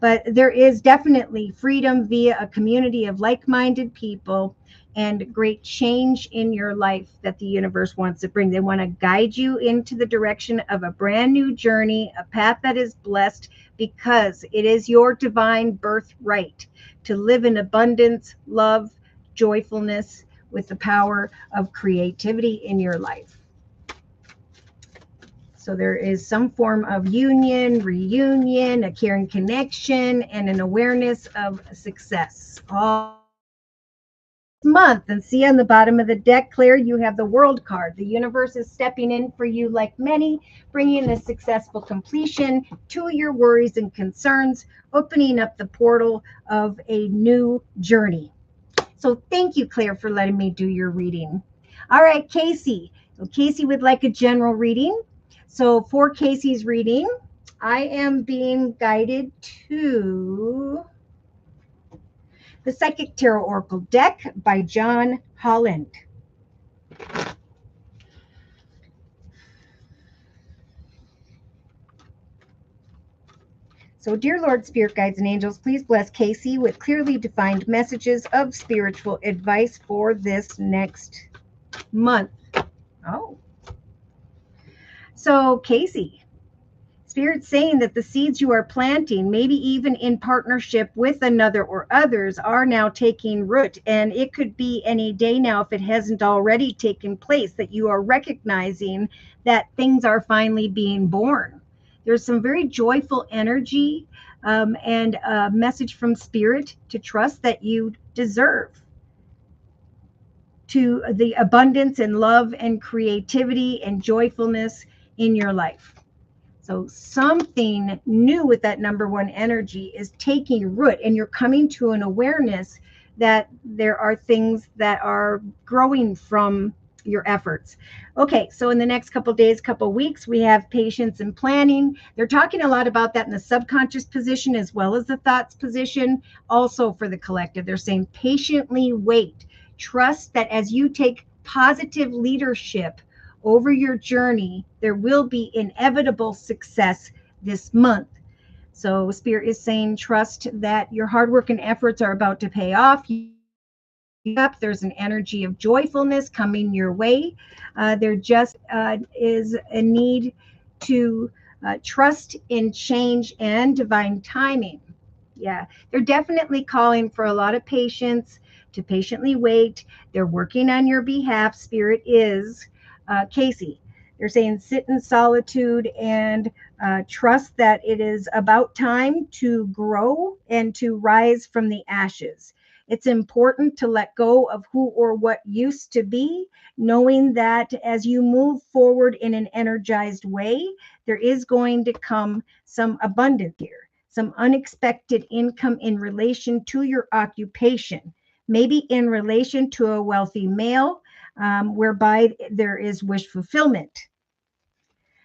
but there is definitely freedom via a community of like-minded people and great change in your life that the universe wants to bring. They want to guide you into the direction of a brand new journey, a path that is blessed, because it is your divine birthright to live in abundance, love, joyfulness, with the power of creativity in your life. So there is some form of union, reunion, a caring connection, and an awareness of success all month. And see on the bottom of the deck, Claire, you have the World card. The universe is stepping in for you like many, bringing a successful completion to your worries and concerns, opening up the portal of a new journey. So thank you, Claire, for letting me do your reading. All right, Casey. So Casey would like a general reading. So for Casey's reading, I am being guided to the Psychic Tarot Oracle deck by John Holland. So, dear Lord, Spirit Guides, and Angels, please bless Casey with clearly defined messages of spiritual advice for this next month. Oh. So, Casey, Spirit's saying that the seeds you are planting, maybe even in partnership with another or others, are now taking root. And it could be any day now, if it hasn't already taken place, that you are recognizing that things are finally being born. There's some very joyful energy and a message from Spirit to trust that you deserve, to the abundance and love and creativity and joyfulness in your life. So something new with that number one energy is taking root, and you're coming to an awareness that there are things that are growing from your efforts. Okay, so in the next couple days, couple weeks, we have patience and planning. They're talking a lot about that in the subconscious position as well as the thoughts position. Also for the collective, they're saying patiently wait. Trust that as you take positive leadership over your journey, there will be inevitable success this month. So Spirit is saying, trust that your hard work and efforts are about to pay off. There's an energy of joyfulness coming your way. There just is a need to trust in change and divine timing. Yeah, they're definitely calling for a lot of patience, to patiently wait. They're working on your behalf. Spirit is Casey. They're saying sit in solitude and trust that it is about time to grow and to rise from the ashes. It's important to let go of who or what used to be, knowing that as you move forward in an energized way, there is going to come some abundance here, some unexpected income in relation to your occupation, maybe in relation to a wealthy male, whereby there is wish fulfillment.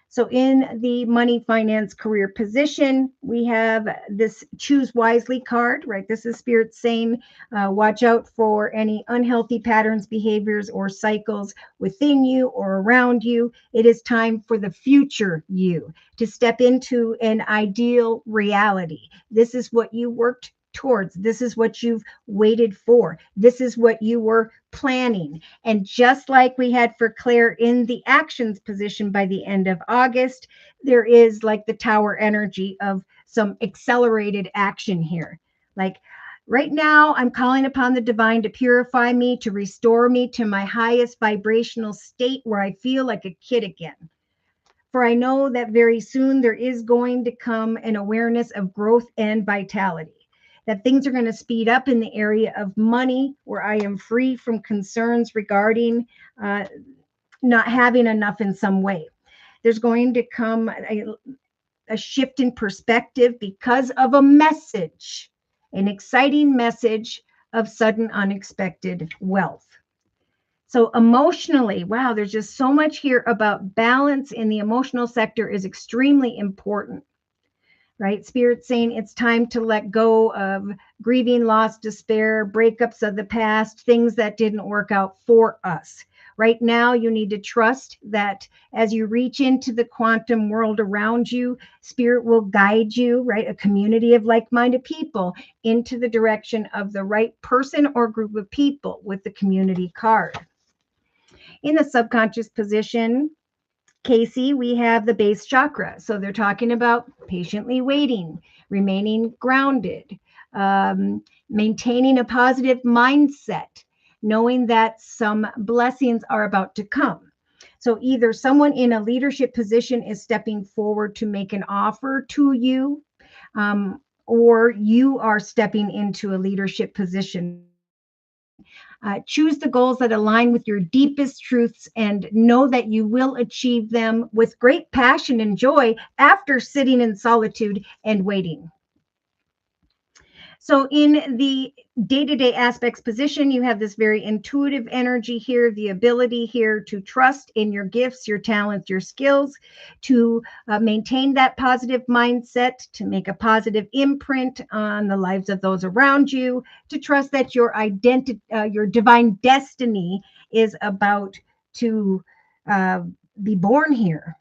So in the money, finance, career position, we have this choose wisely card, right? This is Spirit saying, watch out for any unhealthy patterns, behaviors, or cycles within you or around you. It is time for the future you to step into an ideal reality. This is what you worked towards. This is what you've waited for. This is what you were planning. And just like we had for Claire in the actions position by the end of August, there is like the tower energy of some accelerated action here. Like, right now, I'm calling upon the divine to purify me, to restore me to my highest vibrational state where I feel like a kid again. For I know that very soon there is going to come an awareness of growth and vitality, that things are going to speed up in the area of money, where I am free from concerns regarding not having enough in some way. There's going to come a shift in perspective because of a message, an exciting message of sudden unexpected wealth. So emotionally, wow, there's just so much here about balance in the emotional sector is extremely important, right? Spirit's saying it's time to let go of grieving, loss, despair, breakups of the past, things that didn't work out for us. Right now, you need to trust that as you reach into the quantum world around you, Spirit will guide you, right? A community of like-minded people into the direction of the right person or group of people with the community card. In the subconscious position, Casey, we have the base chakra. So they're talking about patiently waiting, remaining grounded, maintaining a positive mindset, knowing that some blessings are about to come. So either someone in a leadership position is stepping forward to make an offer to you, or you are stepping into a leadership position. Choose the goals that align with your deepest truths and know that you will achieve them with great passion and joy after sitting in solitude and waiting. So in the day-to-day aspects position, you have this very intuitive energy here, the ability here to trust in your gifts, your talents, your skills, to maintain that positive mindset, to make a positive imprint on the lives of those around you, to trust that your identity, your divine destiny is about to be born here.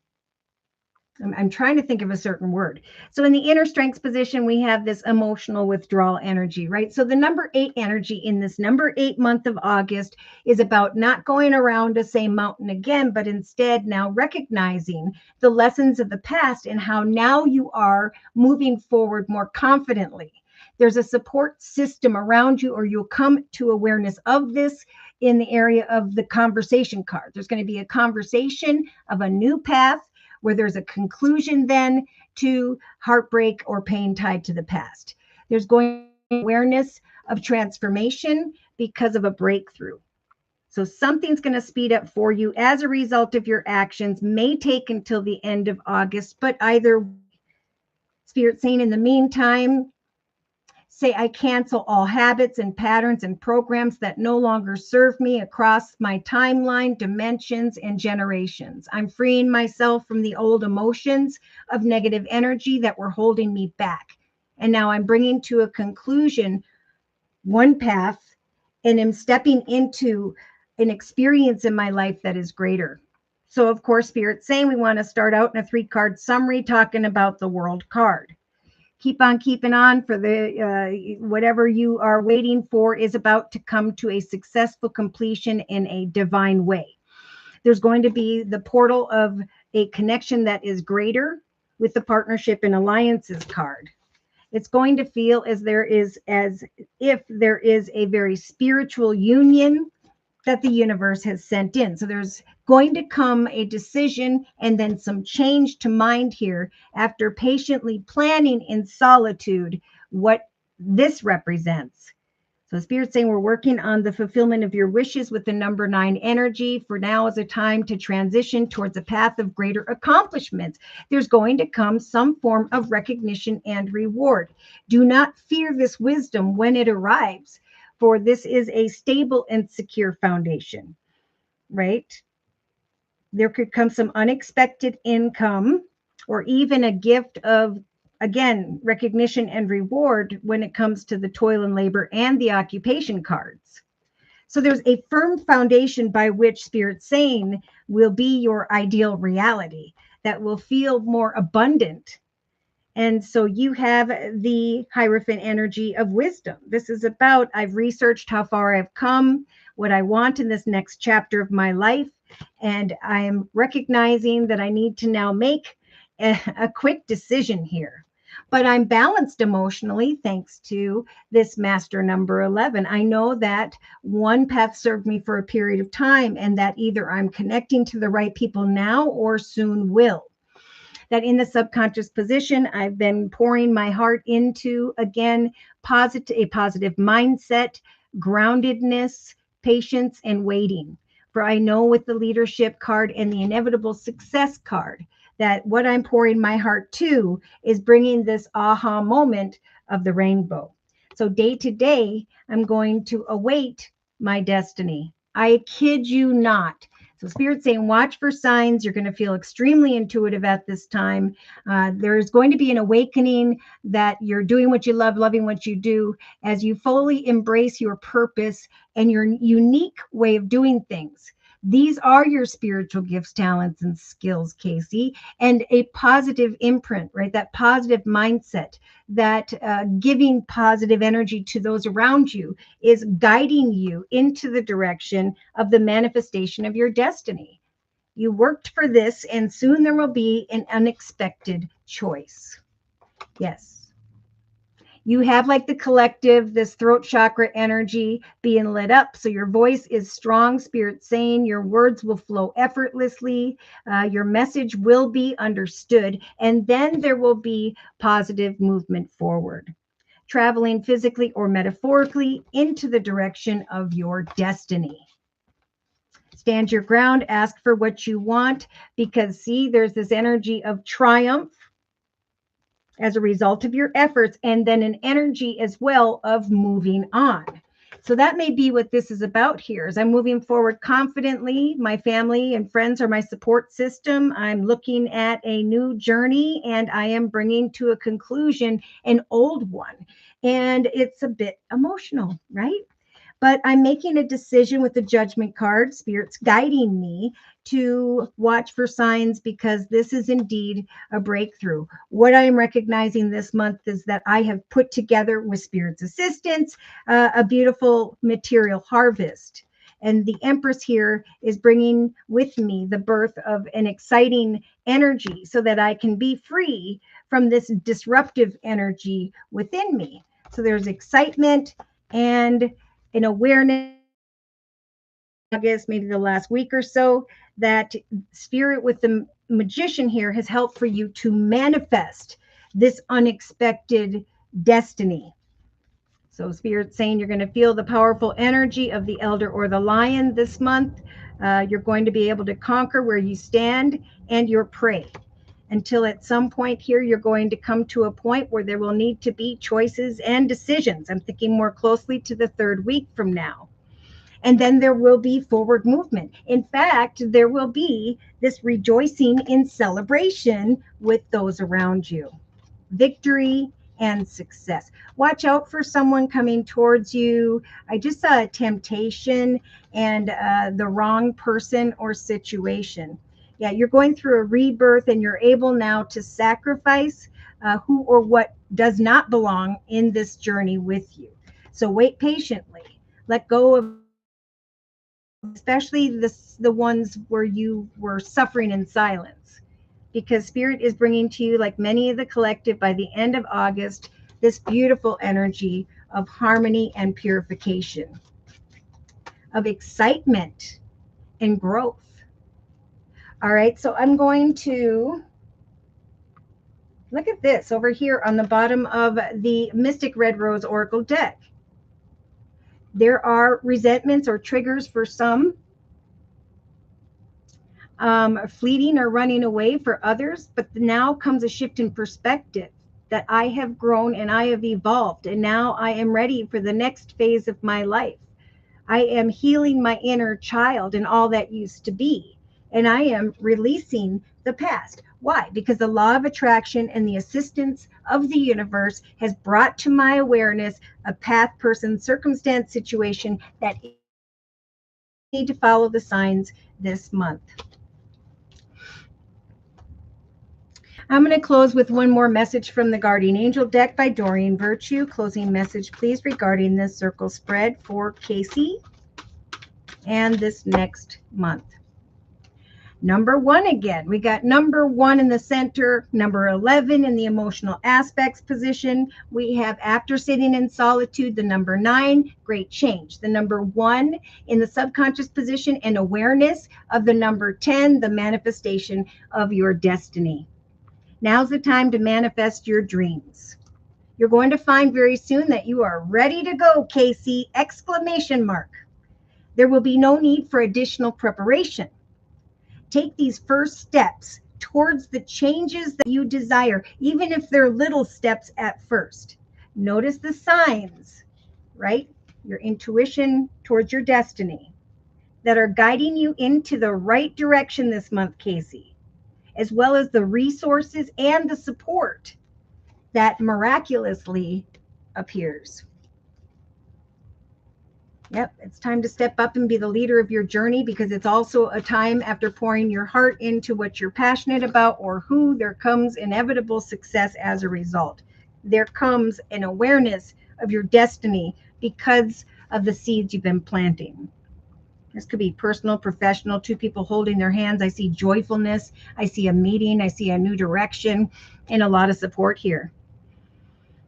I'm trying to think of a certain word. So in the inner strengths position, we have this emotional withdrawal energy, right? So the number 8 energy in this number 8 month of August is about not going around the same mountain again, but instead now recognizing the lessons of the past and how now you are moving forward more confidently. There's a support system around you, or you'll come to awareness of this in the area of the conversation card. There's going to be a conversation of a new path, where there's a conclusion then to heartbreak or pain tied to the past. There's going to be awareness of transformation because of a breakthrough. So something's going to speed up for you as a result of your actions, may take until the end of August, but either Spirit saying in the meantime, say I cancel all habits and patterns and programs that no longer serve me across my timeline, dimensions, and generations. I'm freeing myself from the old emotions of negative energy that were holding me back. And now I'm bringing to a conclusion one path, and am stepping into an experience in my life that is greater. So, of course, Spirit's saying we want to start out in a 3-card summary talking about the World card. Keep on keeping on for the whatever you are waiting for is about to come to a successful completion in a divine way. There's going to be the portal of a connection that is greater with the partnership and alliances card. It's going to feel as if there is a very spiritual union that the universe has sent in. So there's going to come a decision and then some change to mind here after patiently planning in solitude what this represents. So Spirit's saying we're working on the fulfillment of your wishes with the number 9 energy. For now is a time to transition towards a path of greater accomplishments. There's going to come some form of recognition and reward. Do not fear this wisdom when it arrives, for this is a stable and secure foundation, right? There could come some unexpected income or even a gift of, again, recognition and reward when it comes to the toil and labor and the occupation cards. So there's a firm foundation by which Spirit's saying will be your ideal reality that will feel more abundant And so you have the Hierophant energy of wisdom. This is about, I've researched how far I've come, what I want in this next chapter of my life. And I am recognizing that I need to now make a quick decision here. But I'm balanced emotionally thanks to this master number 11. I know that one path served me for a period of time, and that either I'm connecting to the right people now or soon will. That in the subconscious position, I've been pouring my heart into, again, a positive mindset, groundedness, patience, and waiting. For I know with the leadership card and the inevitable success card that what I'm pouring my heart to is bringing this aha moment of the rainbow. So day to day, I'm going to await my destiny. I kid you not. So Spirit's saying, watch for signs. You're going to feel extremely intuitive at this time. There's going to be an awakening that you're doing what you love, loving what you do, as you fully embrace your purpose and your unique way of doing things. These are your spiritual gifts, talents, and skills, Casey, and a positive imprint, right? That positive mindset, that giving positive energy to those around you is guiding you into the direction of the manifestation of your destiny. You worked for this, and soon there will be an unexpected choice. Yes. You have like the collective, this throat chakra energy being lit up. So your voice is strong, Spirit saying your words will flow effortlessly. Your message will be understood. And then there will be positive movement forward, traveling physically or metaphorically into the direction of your destiny. Stand your ground, ask for what you want, because see, there's this energy of triumph as a result of your efforts, and then an energy as well of moving on. So that may be what this is about here. As I'm moving forward confidently, my family and friends are my support system. I'm looking at a new journey, and I am bringing to a conclusion an old one. And it's a bit emotional, right? But I'm making a decision with the judgment card. Spirit's guiding me to watch for signs, because this is indeed a breakthrough. What I am recognizing this month is that I have put together, with Spirit's assistance, a beautiful material harvest. And the Empress here is bringing with me the birth of an exciting energy so that I can be free from this disruptive energy within me. So there's excitement and an awareness, August, maybe the last week or so, that Spirit with the Magician here has helped for you to manifest this unexpected destiny. So Spirit's saying you're going to feel the powerful energy of the Elder or the Lion this month. You're going to be able to conquer where you stand and your prey. Until at some point here, you're going to come to a point where there will need to be choices and decisions. I'm thinking more closely to the third week from now. And then there will be forward movement. In fact, there will be this rejoicing in celebration with those around you. Victory and success. Watch out for someone coming towards you. I just saw a temptation and the wrong person or situation. Yeah, you're going through a rebirth, and you're able now to sacrifice who or what does not belong in this journey with you. So wait patiently. Let go of especially the ones where you were suffering in silence, because Spirit is bringing to you, like many of the collective, by the end of August, this beautiful energy of harmony and purification, of excitement and growth. All right, so I'm going to look at this over here on the bottom of the Mystic Red Rose Oracle deck. There are resentments or triggers for some, fleeting or running away for others, but now comes a shift in perspective, that I have grown and I have evolved, and now I am ready for the next phase of my life. I am healing my inner child and all that used to be, and I am releasing the past. Why? Because the law of attraction and the assistance of the universe has brought to my awareness a path, person, circumstance, situation that I need to follow the signs this month. I'm going to close with one more message from the Guardian Angel deck by Doreen Virtue. Closing message, please, regarding this circle spread for Casey and this next month. Number 1 again. We got number 1 in the center, number 11 in the emotional aspects position. We have, after sitting in solitude, the number 9, great change. The number 1 in the subconscious position and awareness of the number 10, the manifestation of your destiny. Now's the time to manifest your dreams. You're going to find very soon that you are ready to go, Casey! Exclamation mark. There will be no need for additional preparation. Take these first steps towards the changes that you desire, even if they're little steps at first. Notice the signs, right? Your intuition towards your destiny that are guiding you into the right direction this month, Casey, as well as the resources and the support that miraculously appears. Yep, it's time to step up and be the leader of your journey, because it's also a time, after pouring your heart into what you're passionate about or who, there comes inevitable success as a result. There comes an awareness of your destiny because of the seeds you've been planting. This could be personal, professional, 2 people holding their hands. I see joyfulness. I see a meeting. I see a new direction and a lot of support here.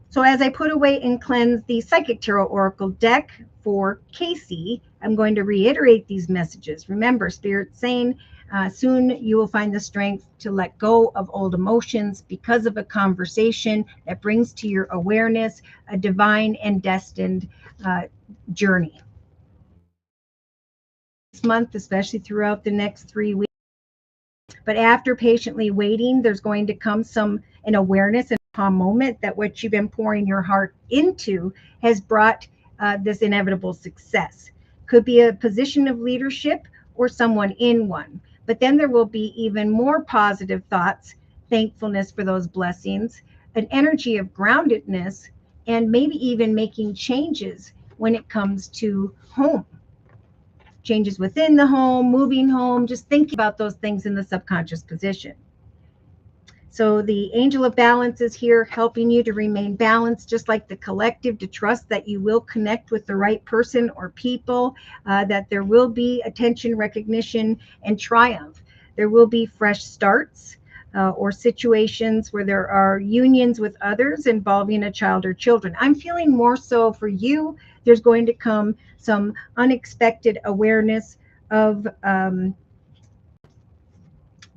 So as I put away and cleanse the Psychic Tarot Oracle deck for Casey, I'm going to reiterate these messages. Remember, Spirit's saying soon you will find the strength to let go of old emotions because of a conversation that brings to your awareness a divine and destined journey. This month, especially throughout the next 3 weeks. But after patiently waiting, there's going to come an awareness and a moment that what you've been pouring your heart into has brought this inevitable success. Could be a position of leadership or someone in one. But then there will be even more positive thoughts, thankfulness for those blessings, an energy of groundedness, and maybe even making changes when it comes to home. Changes within the home, moving home, just think about those things in the subconscious position. So the angel of balance is here helping you to remain balanced, just like the collective, to trust that you will connect with the right person or people, that there will be attention, recognition, and triumph. There will be fresh starts or situations where there are unions with others involving a child or children. I'm feeling more so for you, there's going to come some unexpected awareness of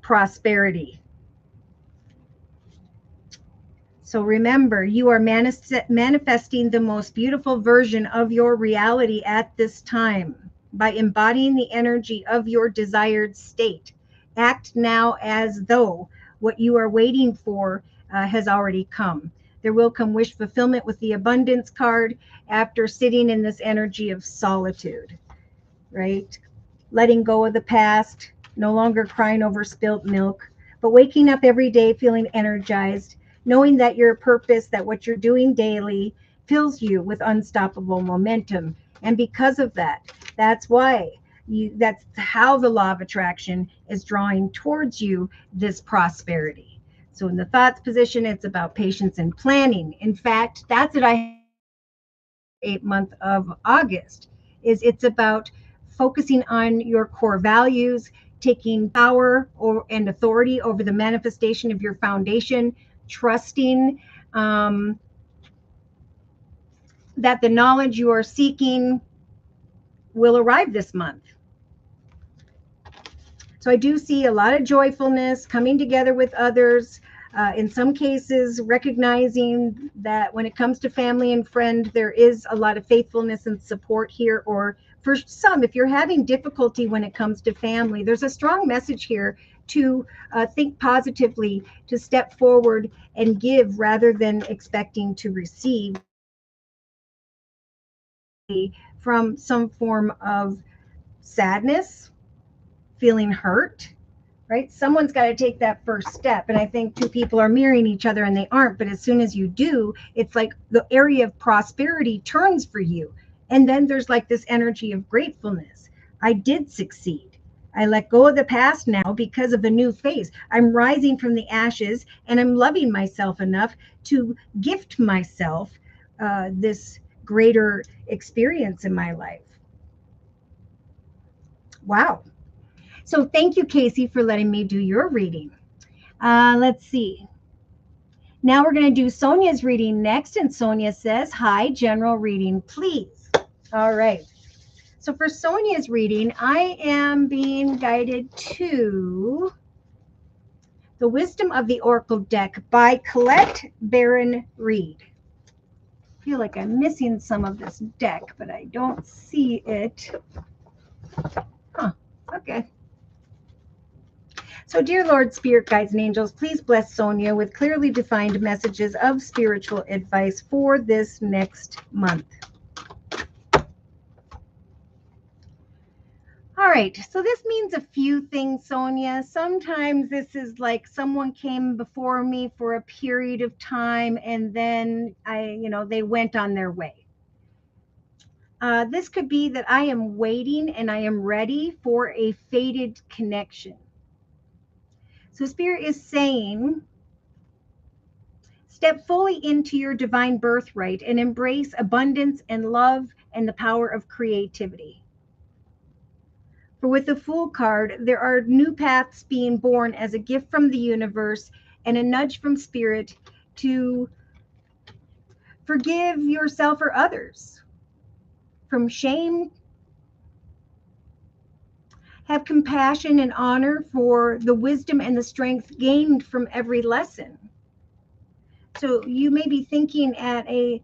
prosperity. So remember, you are manifesting the most beautiful version of your reality at this time by embodying the energy of your desired state. Act now as though what you are waiting for has already come. There will come wish fulfillment with the abundance card after sitting in this energy of solitude, right? Letting go of the past, no longer crying over spilt milk, but waking up every day feeling energized, knowing that your purpose, that what you're doing daily fills you with unstoppable momentum. And because of that, that's how the law of attraction is drawing towards you this prosperity. So in the thoughts position, it's about patience and planning. In fact, that's what I 8th month of August it's about focusing on your core values, taking power and authority over the manifestation of your foundation, trusting that the knowledge you are seeking will arrive this month. So I do see a lot of joyfulness, coming together with others. In some cases, recognizing that when it comes to family and friend, there is a lot of faithfulness and support here. Or for some, if you're having difficulty when it comes to family, there's a strong message here to think positively, to step forward and give rather than expecting to receive from some form of sadness, feeling hurt. Right? Someone's got to take that first step. And I think 2 people are mirroring each other and they aren't. But as soon as you do, it's like the area of prosperity turns for you. And then there's like this energy of gratefulness. I did succeed. I let go of the past now because of the new phase. I'm rising from the ashes and I'm loving myself enough to gift myself this greater experience in my life. Wow. So thank you, Casey, for letting me do your reading. Let's see. Now we're going to do Sonia's reading next. And Sonia says, hi, general reading, please. All right. So for Sonia's reading, I am being guided to The Wisdom of the Oracle deck by Colette Baron Reed. I feel like I'm missing some of this deck, but I don't see it. Huh, okay. So, dear Lord, Spirit Guides and Angels, please bless Sonia with clearly defined messages of spiritual advice for this next month. All right, so this means a few things, Sonia. Sometimes this is like someone came before me for a period of time and then they went on their way. This could be that I am waiting and I am ready for a fated connection. So Spirit is saying, step fully into your divine birthright and embrace abundance and love and the power of creativity. For with the Fool card, there are new paths being born as a gift from the universe and a nudge from Spirit to forgive yourself or others from shame. Have compassion and honor for the wisdom and the strength gained from every lesson. So you may be thinking at a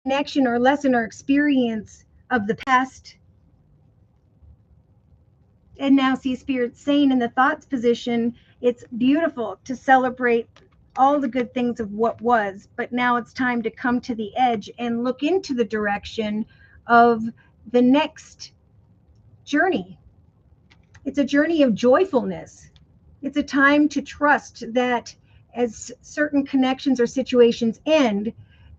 connection or lesson or experience of the past, and now see Spirit saying in the thoughts position, it's beautiful to celebrate all the good things of what was, but now it's time to come to the edge and look into the direction of the next journey. It's a journey of joyfulness. It's a time to trust that as certain connections or situations end,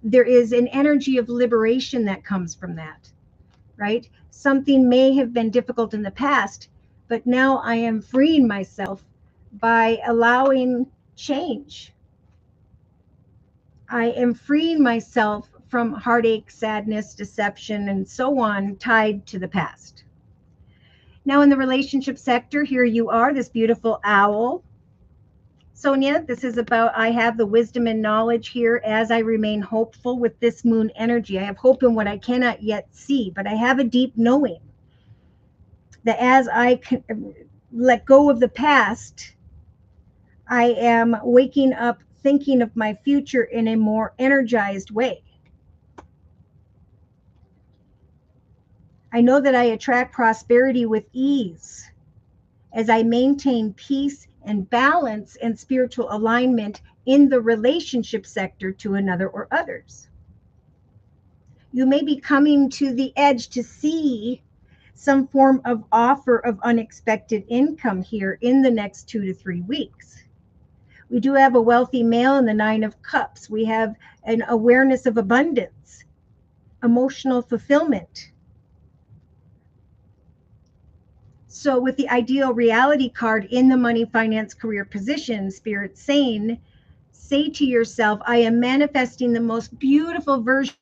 there is an energy of liberation that comes from that, right? Something may have been difficult in the past, but now I am freeing myself by allowing change. I am freeing myself from heartache, sadness, deception, and so on tied to the past. Now in the relationship sector, here you are, this beautiful owl. Sonia, this is about, I have the wisdom and knowledge here as I remain hopeful with this moon energy. I have hope in what I cannot yet see, but I have a deep knowing that as I let go of the past, I am waking up thinking of my future in a more energized way. I know that I attract prosperity with ease as I maintain peace and balance and spiritual alignment in the relationship sector to another or others. You may be coming to the edge to see some form of offer of unexpected income here in the next 2 to 3 weeks. We do have a wealthy male in the 9 of Cups. We have an awareness of abundance, emotional fulfillment. So with the ideal reality card in the money, finance, career position, Spirit saying, say to yourself, I am manifesting the most beautiful version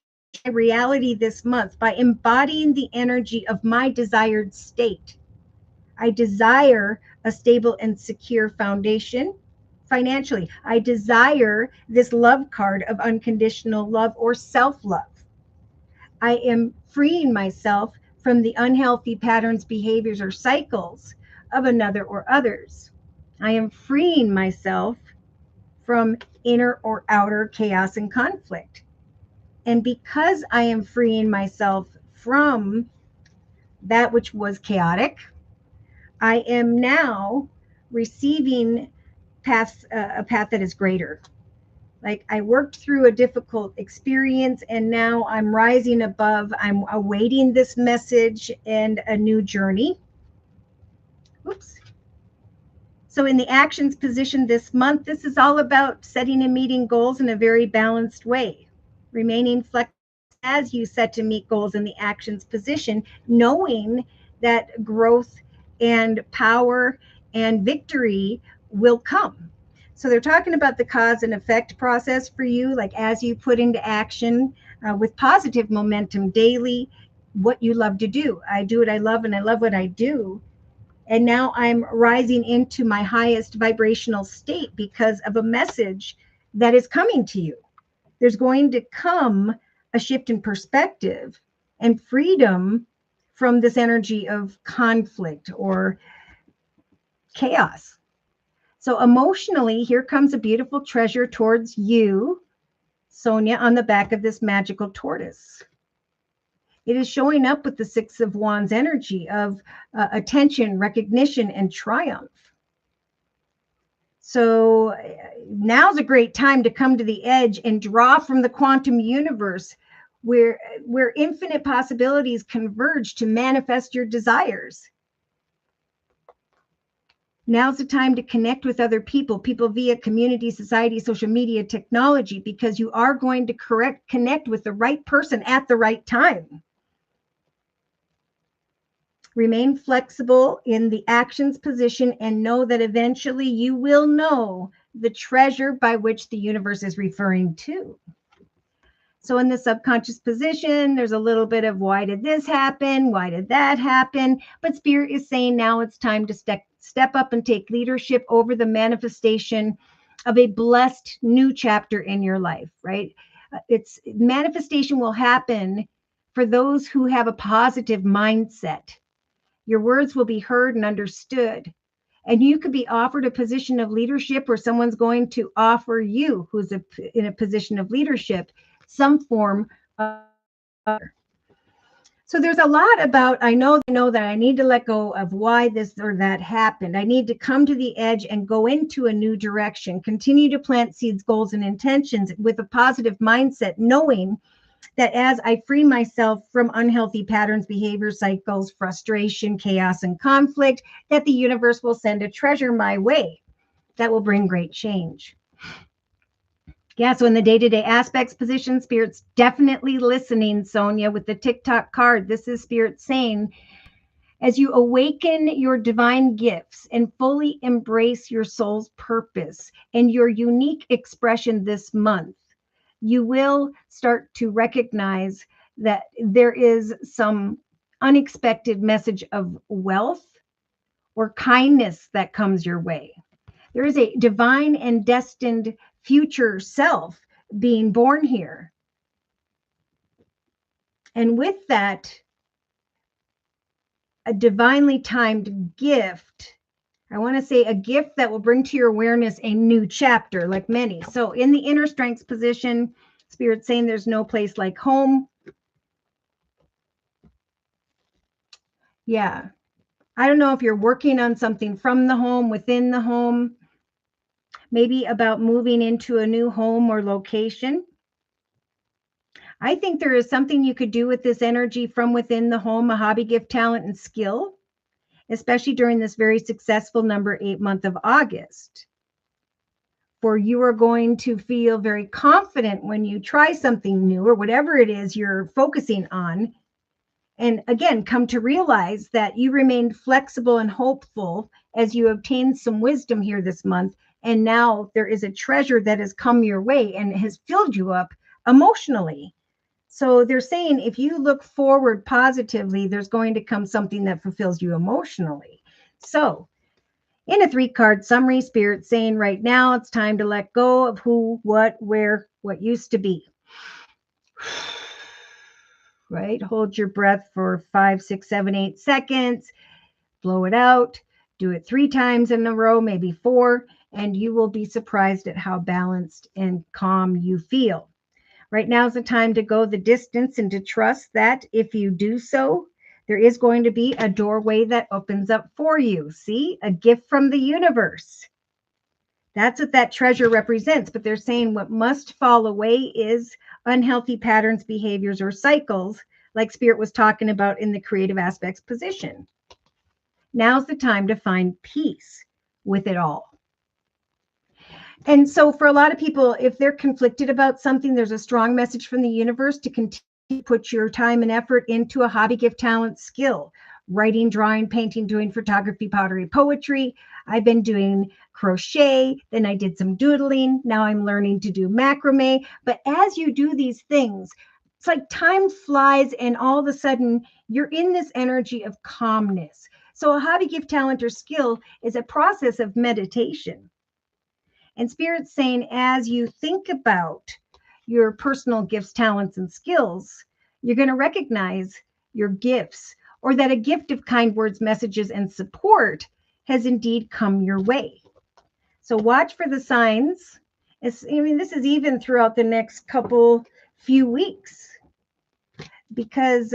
of reality this month by embodying the energy of my desired state. I desire a stable and secure foundation financially. I desire this love card of unconditional love or self-love. I am freeing myself from the unhealthy patterns, behaviors, or cycles of another or others. I am freeing myself from inner or outer chaos and conflict. And because I am freeing myself from that which was chaotic, I am now receiving a path that is greater. Like I worked through a difficult experience and now I'm rising above. I'm awaiting this message and a new journey. Oops. So in the actions position this month, this is all about setting and meeting goals in a very balanced way, remaining flexible as you set to meet goals in the actions position, knowing that growth and power and victory will come. So they're talking about the cause and effect process for you, like as you put into action with positive momentum daily, what you love to do. I do what I love and I love what I do. And now I'm rising into my highest vibrational state because of a message that is coming to you. There's going to come a shift in perspective and freedom from this energy of conflict or chaos. So emotionally, here comes a beautiful treasure towards you, Sonia, on the back of this magical tortoise. It is showing up with the Six of Wands energy of attention, recognition, and triumph. So now's a great time to come to the edge and draw from the quantum universe where infinite possibilities converge to manifest your desires. Now's the time to connect with other people via community, society, social media, technology, because you are going to connect with the right person at the right time. Remain flexible in the actions position and know that eventually you will know the treasure by which the universe is referring to. So in the subconscious position, there's a little bit of why did this happen? Why did that happen? But Spirit is saying now it's time to step up and take leadership over the manifestation of a blessed new chapter in your life, right? It's manifestation will happen for those who have a positive mindset. Your words will be heard and understood. And you could be offered a position of leadership, or someone's going to offer you, who's in a position of leadership, some form of. So there's a lot about, I know that I need to let go of why this or that happened. I need to come to the edge and go into a new direction, continue to plant seeds, goals, and intentions with a positive mindset, knowing that as I free myself from unhealthy patterns, behavior cycles, frustration, chaos, and conflict, that the universe will send a treasure my way that will bring great change. Yeah, so in the day-to-day aspects position, Spirit's definitely listening, Sonia, with the TikTok card. This is Spirit saying, as you awaken your divine gifts and fully embrace your soul's purpose and your unique expression this month, you will start to recognize that there is some unexpected message of wealth or kindness that comes your way. There is a divine and destined future self being born here. And with that, a divinely timed gift. I want to say a gift that will bring to your awareness a new chapter, like many. So in the inner strengths position, Spirit saying there's no place like home. Yeah. I don't know if you're working on something from the home, within the home, maybe about moving into a new home or location. I think there is something you could do with this energy from within the home, a hobby, gift, talent, and skill, especially during this very successful number 8 month of August. For you are going to feel very confident when you try something new or whatever it is you're focusing on. And again, come to realize that you remained flexible and hopeful as you obtained some wisdom here this month. And now there is a treasure that has come your way and has filled you up emotionally. So they're saying if you look forward positively, there's going to come something that fulfills you emotionally. So in a 3-card summary, Spirit saying right now it's time to let go of who, what, where, what used to be. Right? Hold your breath for 5, 6, 7, 8 seconds. Blow it out. Do it 3 times in a row, maybe 4, and you will be surprised at how balanced and calm you feel. Right now is the time to go the distance and to trust that if you do so, there is going to be a doorway that opens up for you. See, a gift from the universe. That's what that treasure represents. But they're saying what must fall away is unhealthy patterns, behaviors, or cycles, like Spirit was talking about in the creative aspects position. Now's the time to find peace with it all. And so for a lot of people, if they're conflicted about something, there's a strong message from the universe to continue to put your time and effort into a hobby, gift, talent, skill. writing, drawing, painting, doing photography, pottery, poetry. I've been doing crochet. Then I did some doodling. Now I'm learning to do macrame. But as you do these things, it's like time flies and all of a sudden you're in this energy of calmness. So a hobby, gift, talent, or skill is a process of meditation. And Spirit's saying, as you think about your personal gifts, talents, and skills, you're going to recognize your gifts, or that a gift of kind words, messages, and support has indeed come your way. So watch for the signs. This is even throughout the next few weeks, because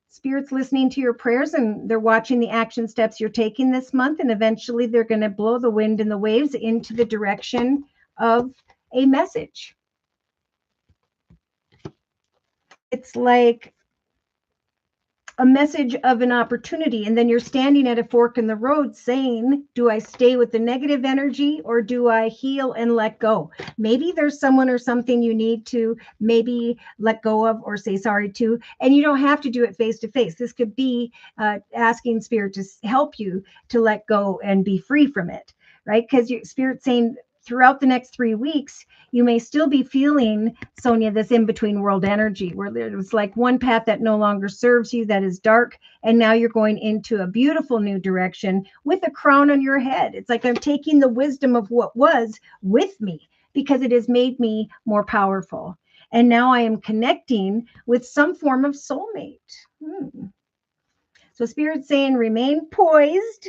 Spirit's listening to your prayers and they're watching the action steps you're taking this month. And eventually they're going to blow the wind and the waves into the direction of a message. It's like a message of an opportunity. And then you're standing at a fork in the road saying, do I stay with the negative energy or do I heal and let go? Maybe there's someone or something you need to maybe let go of or say sorry to. And you don't have to do it face to face. This could be asking Spirit to help you to let go and be free from it, right? Because your Spirit's saying throughout the next 3 weeks, you may still be feeling, Sonia, this in-between world energy where there's like one path that no longer serves you, that is dark, and now you're going into a beautiful new direction with a crown on your head. It's like I'm taking the wisdom of what was with me because it has made me more powerful. And now I am connecting with some form of soulmate. So Spirit's saying, remain poised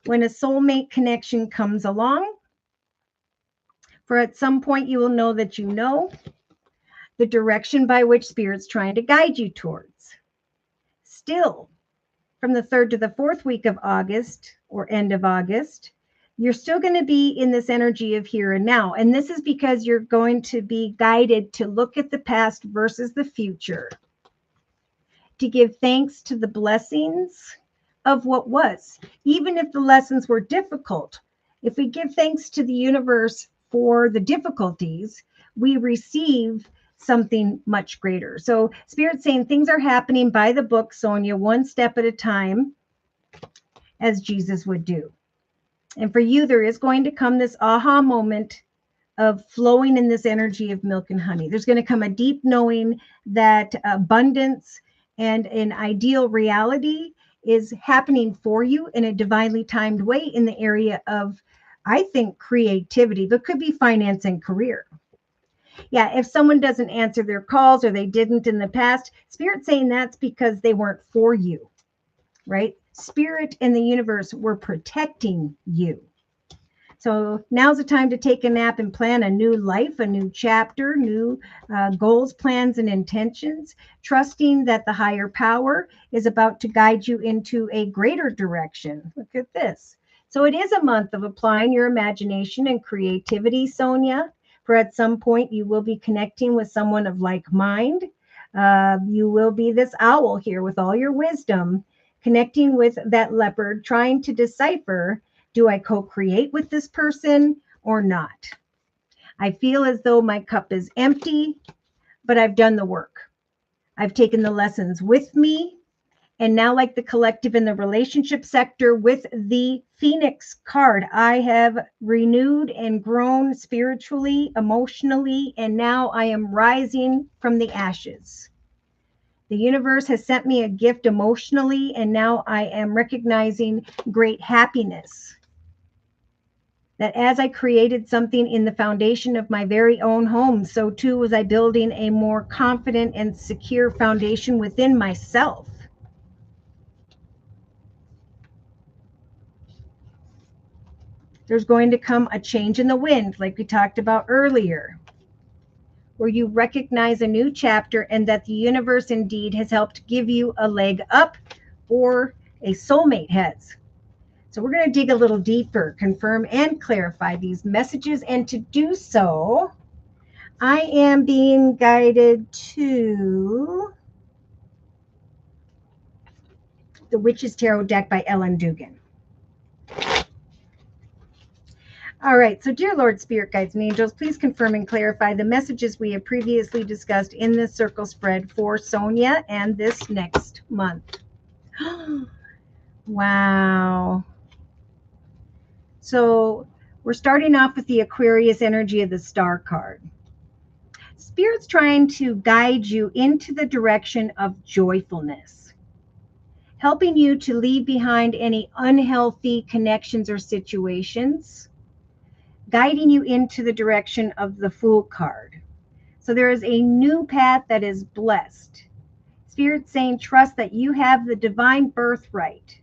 when a soulmate connection comes along. For at some point you will know that you know the direction by which Spirit's trying to guide you towards. Still, from the 3rd to the 4th week of August or end of August, you're still going to be in this energy of here and now. And this is because you're going to be guided to look at the past versus the future, to give thanks to the blessings of what was, even if the lessons were difficult. If we give thanks to the universe for the difficulties, we receive something much greater. So Spirit's saying things are happening by the book, Sonia, one step at a time, as Jesus would do. And for you, there is going to come this aha moment of flowing in this energy of milk and honey. There's going to come a deep knowing that abundance and an ideal reality is happening for you in a divinely timed way in the area of, I think, creativity, but could be finance and career. Yeah, if someone doesn't answer their calls or they didn't in the past, Spirit's saying that's because they weren't for you, right? Spirit and the universe were protecting you. So now's the time to take a nap and plan a new life, a new chapter, new goals, plans, and intentions, trusting that the higher power is about to guide you into a greater direction. Look at this. So it is a month of applying your imagination and creativity, Sonia, for at some point you will be connecting with someone of like mind. You will be this owl here with all your wisdom, connecting with that leopard, trying to decipher, do I co-create with this person or not? I feel as though my cup is empty, but I've done the work. I've taken the lessons with me. And now, like the collective in the relationship sector with the Phoenix card, I have renewed and grown spiritually, emotionally, and now I am rising from the ashes. The universe has sent me a gift emotionally, and now I am recognizing great happiness. That as I created something in the foundation of my very own home, so too was I building a more confident and secure foundation within myself. There's going to come a change in the wind, like we talked about earlier, where you recognize a new chapter and that the universe indeed has helped give you a leg up, or a soulmate has. So we're going to dig a little deeper, confirm and clarify these messages. And to do so, I am being guided to the Witch's Tarot deck by Ellen Dugan. All right, so dear Lord, Spirit Guides and Angels, please confirm and clarify the messages we have previously discussed in this circle spread for Sonia and this next month. Wow. So we're starting off with the Aquarius energy of the Star card. Spirit's trying to guide you into the direction of joyfulness, helping you to leave behind any unhealthy connections or situations, guiding you into the direction of the Fool card. So there is a new path that is blessed. Spirit saying, trust that you have the divine birthright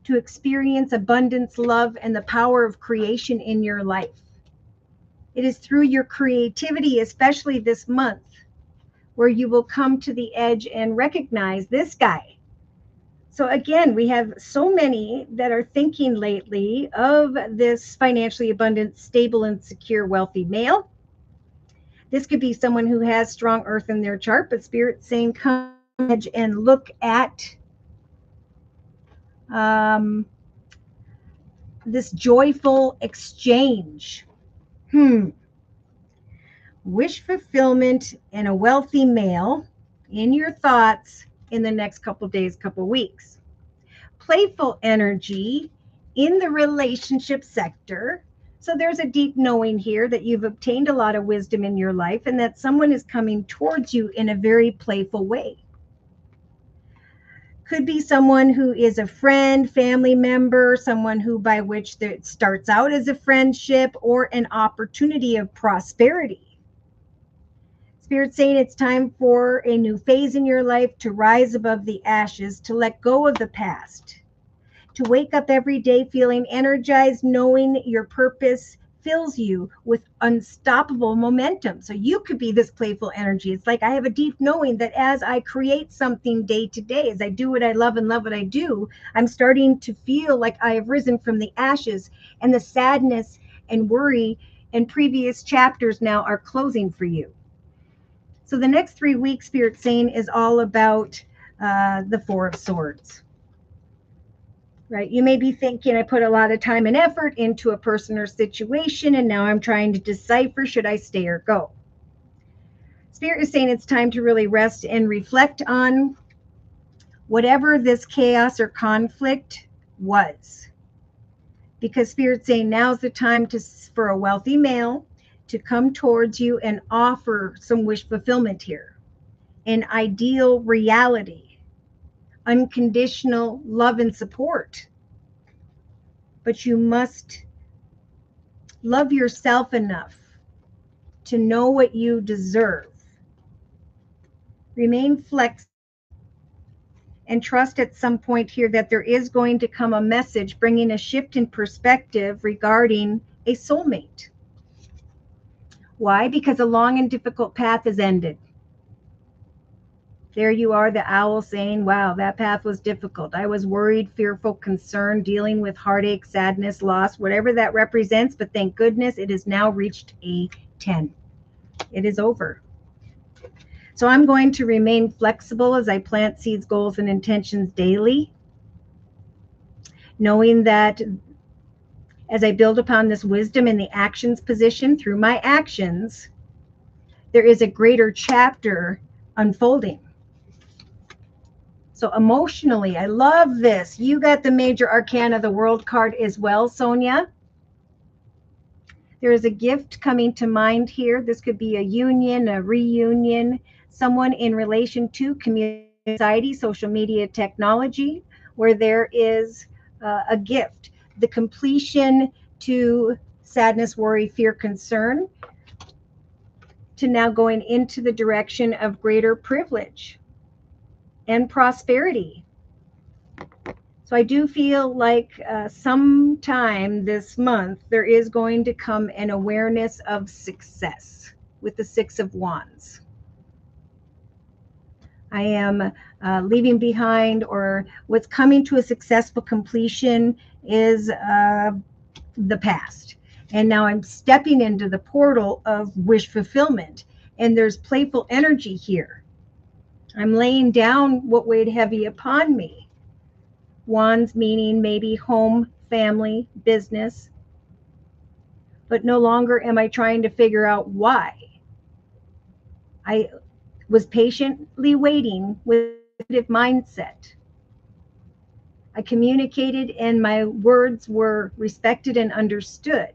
to experience abundance, love, and the power of creation in your life. It is through your creativity, especially this month, where you will come to the edge and recognize this guy. So again, we have so many that are thinking lately of this financially abundant, stable, and secure, wealthy male. This could be someone who has strong earth in their chart, but Spirit's saying, come edge and look at this joyful exchange. Wish fulfillment and a wealthy male in your thoughts in the next couple days, couple weeks. Playful energy in the relationship sector. So there's a deep knowing here that you've obtained a lot of wisdom in your life and that someone is coming towards you in a very playful way. Could be someone who is a friend, family member, someone who by which it starts out as a friendship or an opportunity of prosperity. Spirit's saying it's time for a new phase in your life, to rise above the ashes, to let go of the past, to wake up every day feeling energized, knowing your purpose fills you with unstoppable momentum. So you could be this playful energy. It's like I have a deep knowing that as I create something day to day, as I do what I love and love what I do, I'm starting to feel like I have risen from the ashes, and the sadness and worry and previous chapters now are closing for you. So the next 3 weeks, Spirit saying, is all about the Four of Swords. Right? You may be thinking, I put a lot of time and effort into a person or situation, and now I'm trying to decipher, should I stay or go? Spirit is saying it's time to really rest and reflect on whatever this chaos or conflict was. Because Spirit's saying now's the time for a wealthy male to come towards you and offer some wish fulfillment here. An ideal reality, unconditional love and support. But you must love yourself enough to know what you deserve. Remain flexible and trust at some point here that there is going to come a message bringing a shift in perspective regarding a soulmate. Why? Because a long and difficult path has ended. There you are, the owl saying, wow, that path was difficult. I was worried, fearful, concerned, dealing with heartache, sadness, loss, whatever that represents. But thank goodness it has now reached a 10. It is over. So I'm going to remain flexible as I plant seeds, goals, and intentions daily, knowing that as I build upon this wisdom in the actions position through my actions, there is a greater chapter unfolding. So emotionally, I love this. You got the major arcana, the world card as well, Sonia. There is a gift coming to mind here. This could be a union, a reunion, someone in relation to community, society, social media, technology, where there is a gift. The completion to sadness, worry, fear, concern, to now going into the direction of greater privilege and prosperity. So I do feel like sometime this month, there is going to come an awareness of success with the Six of Wands. I am leaving behind, or what's coming to a successful completion is the past. And now I'm stepping into the portal of wish fulfillment. And there's playful energy here. I'm laying down what weighed heavy upon me. Wands meaning maybe home, family, business. But no longer am I trying to figure out why. I was patiently waiting with a mindset. I communicated and my words were respected and understood.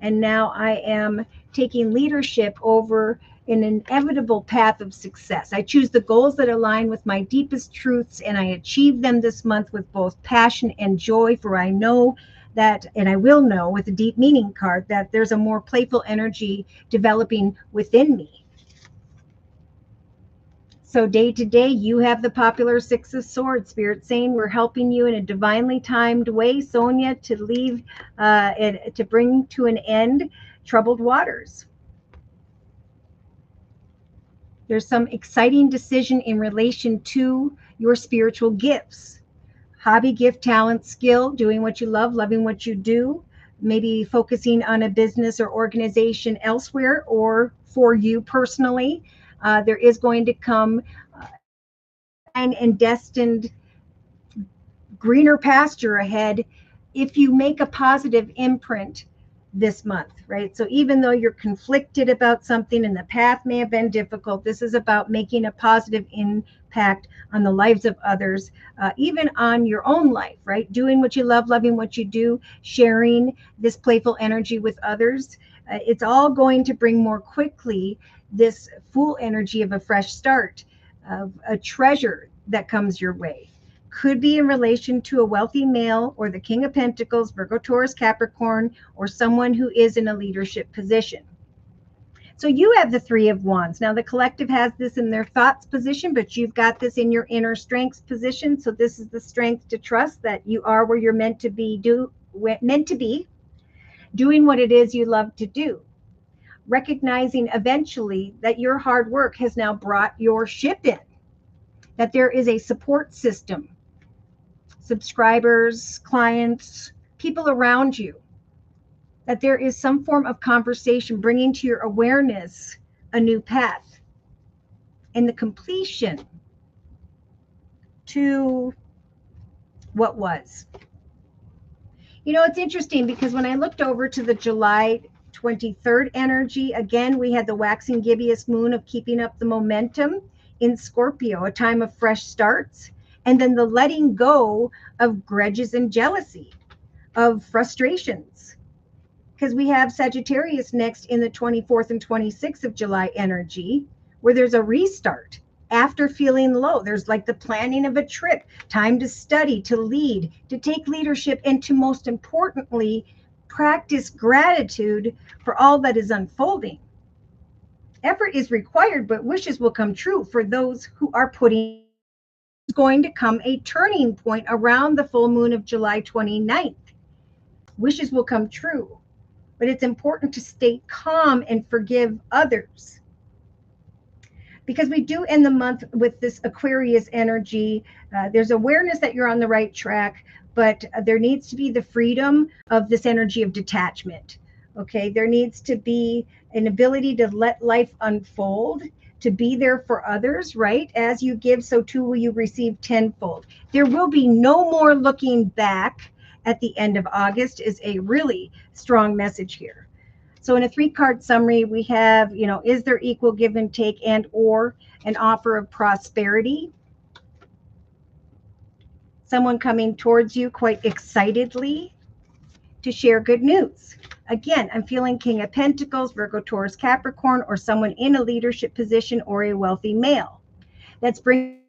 And now I am taking leadership over an inevitable path of success. I choose the goals that align with my deepest truths, and I achieve them this month with both passion and joy, for I know that, and I will know with the deep meaning card, that there's a more playful energy developing within me. So day to day, you have the popular Six of Swords. Spirit saying we're helping you in a divinely timed way, Sonia, to leave, to bring to an end troubled waters. There's some exciting decision in relation to your spiritual gifts. Hobby, gift, talent, skill, doing what you love, loving what you do, maybe focusing on a business or organization elsewhere, or for you personally. There is going to come and destined greener pasture ahead if you make a positive imprint this month, right? So even though you're conflicted about something and the path may have been difficult, this is about making a positive impact on the lives of others, even on your own life, right? Doing what you love, loving what you do, sharing this playful energy with others. It's all going to bring more quickly this full energy of a fresh start, of a treasure that comes your way. Could be in relation to a wealthy male or the King of Pentacles, Virgo, Taurus, Capricorn, or someone who is in a leadership position. So you have the Three of Wands. Now the collective has this in their thoughts position, but you've got this in your inner strengths position. So this is the strength to trust that you are where you're meant to be, doing what it is you love to do. Recognizing eventually that your hard work has now brought your ship in, that there is a support system, subscribers, clients, people around you, that there is some form of conversation bringing to your awareness a new path and the completion to what was. You know, it's interesting because when I looked over to the July 23rd energy, again, we had the waxing gibbous moon of keeping up the momentum in Scorpio, a time of fresh starts, and then the letting go of grudges and jealousy, of frustrations. Because we have Sagittarius next in the 24th and 26th of July energy, where there's a restart after feeling low. There's like the planning of a trip, time to study, to lead, to take leadership, and to most importantly, practice gratitude for all that is unfolding. Effort is required, but wishes will come true for those who are putting. It's going to come a turning point around the full moon of July 29th. Wishes will come true, but it's important to stay calm and forgive others. Because we do end the month with this Aquarius energy. There's awareness that you're on the right track, but there needs to be the freedom of this energy of detachment. Okay, there needs to be an ability to let life unfold, to be there for others, right? As you give, so too will you receive tenfold. There will be no more looking back at the end of August, is a really strong message here. So in a 3-card summary, we have, is there equal give and take and or an offer of prosperity? Someone coming towards you quite excitedly to share good news. Again, I'm feeling King of Pentacles, Virgo, Taurus, Capricorn, or someone in a leadership position or a wealthy male. That's bringing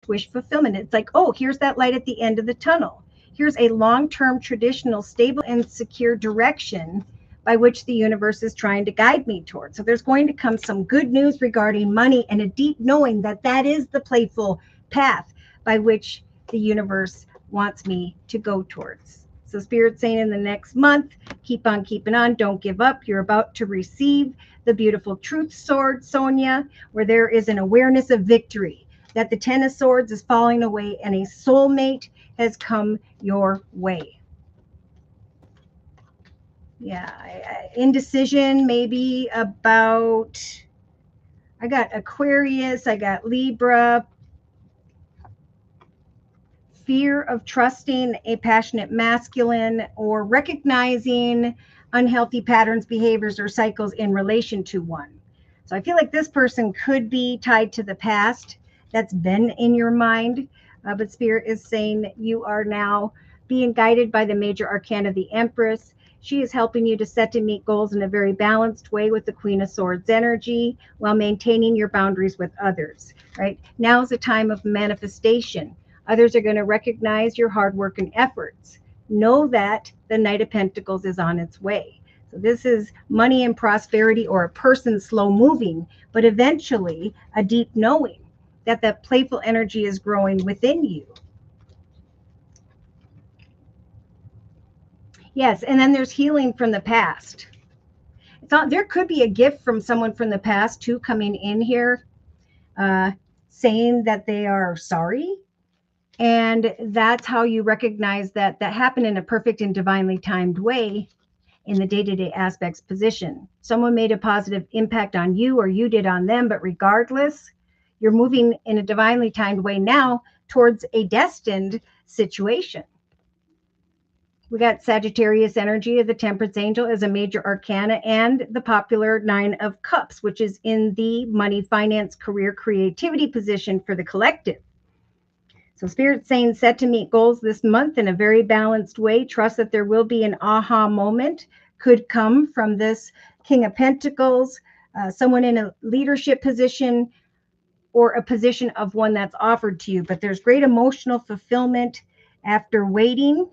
wish fulfillment. It's like, oh, here's that light at the end of the tunnel. Here's a long-term, traditional, stable, and secure direction by which the universe is trying to guide me towards. So there's going to come some good news regarding money and a deep knowing that that is the playful path by which the universe wants me to go towards. So Spirit's saying in the next month, keep on keeping on, don't give up. You're about to receive the beautiful truth sword, Sonia, where there is an awareness of victory, that the 10 of Swords is falling away and a soulmate has come your way. Yeah, indecision maybe about, I got Aquarius, I got Libra, fear of trusting a passionate masculine or recognizing unhealthy patterns, behaviors, or cycles in relation to one. So I feel like this person could be tied to the past that's been in your mind. But Spirit is saying that you are now being guided by the major arcana, the Empress. She is helping you to set and meet goals in a very balanced way with the Queen of Swords energy while maintaining your boundaries with others, right? Now is a time of manifestation. Others are going to recognize your hard work and efforts. Know that the Knight of Pentacles is on its way. So this is money and prosperity, or a person slow moving, but eventually a deep knowing that that playful energy is growing within you. Yes, and then there's healing from the past. There could be a gift from someone from the past too coming in here, uh, saying that they are sorry. And that's how you recognize that that happened in a perfect and divinely timed way in the day-to-day aspects position. Someone made a positive impact on you or you did on them, but regardless, you're moving in a divinely timed way now towards a destined situation. We got Sagittarius energy of the Temperance Angel as a major arcana, and the popular Nine of Cups, which is in the money, finance, career, creativity position for the collective. So Spirit's saying set to meet goals this month in a very balanced way. Trust that there will be an aha moment, could come from this King of Pentacles, someone in a leadership position or a position of one that's offered to you. But there's great emotional fulfillment after waiting,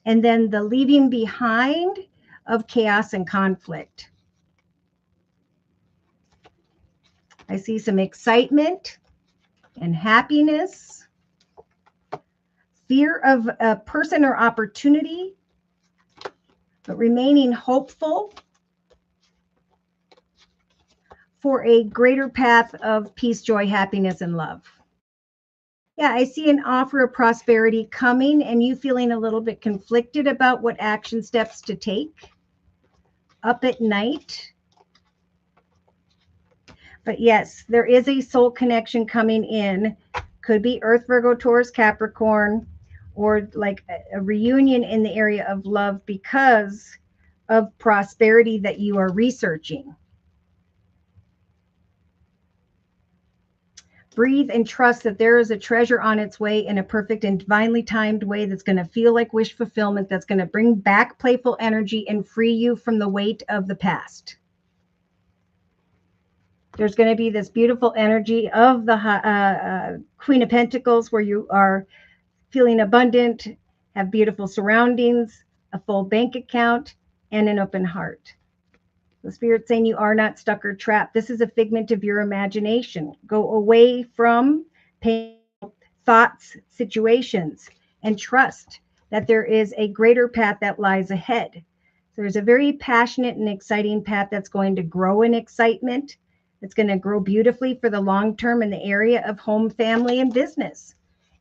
and then the leaving behind of chaos and conflict. I see some excitement and happiness, fear of a person or opportunity, but remaining hopeful for a greater path of peace, joy, happiness, and love. Yeah, I see an offer of prosperity coming and you feeling a little bit conflicted about what action steps to take. Up at night. But yes, there is a soul connection coming in. Could be Earth, Virgo, Taurus, Capricorn, or like a reunion in the area of love because of prosperity that you are researching. Breathe and trust that there is a treasure on its way in a perfect and divinely timed way that's going to feel like wish fulfillment, that's going to bring back playful energy and free you from the weight of the past. There's going to be this beautiful energy of the Queen of Pentacles where you are feeling abundant, have beautiful surroundings, a full bank account, and an open heart. The Spirit's saying you are not stuck or trapped. This is a figment of your imagination. Go away from painful thoughts, situations, and trust that there is a greater path that lies ahead. There's a very passionate and exciting path that's going to grow in excitement. It's going to grow beautifully for the long term in the area of home, family, and business.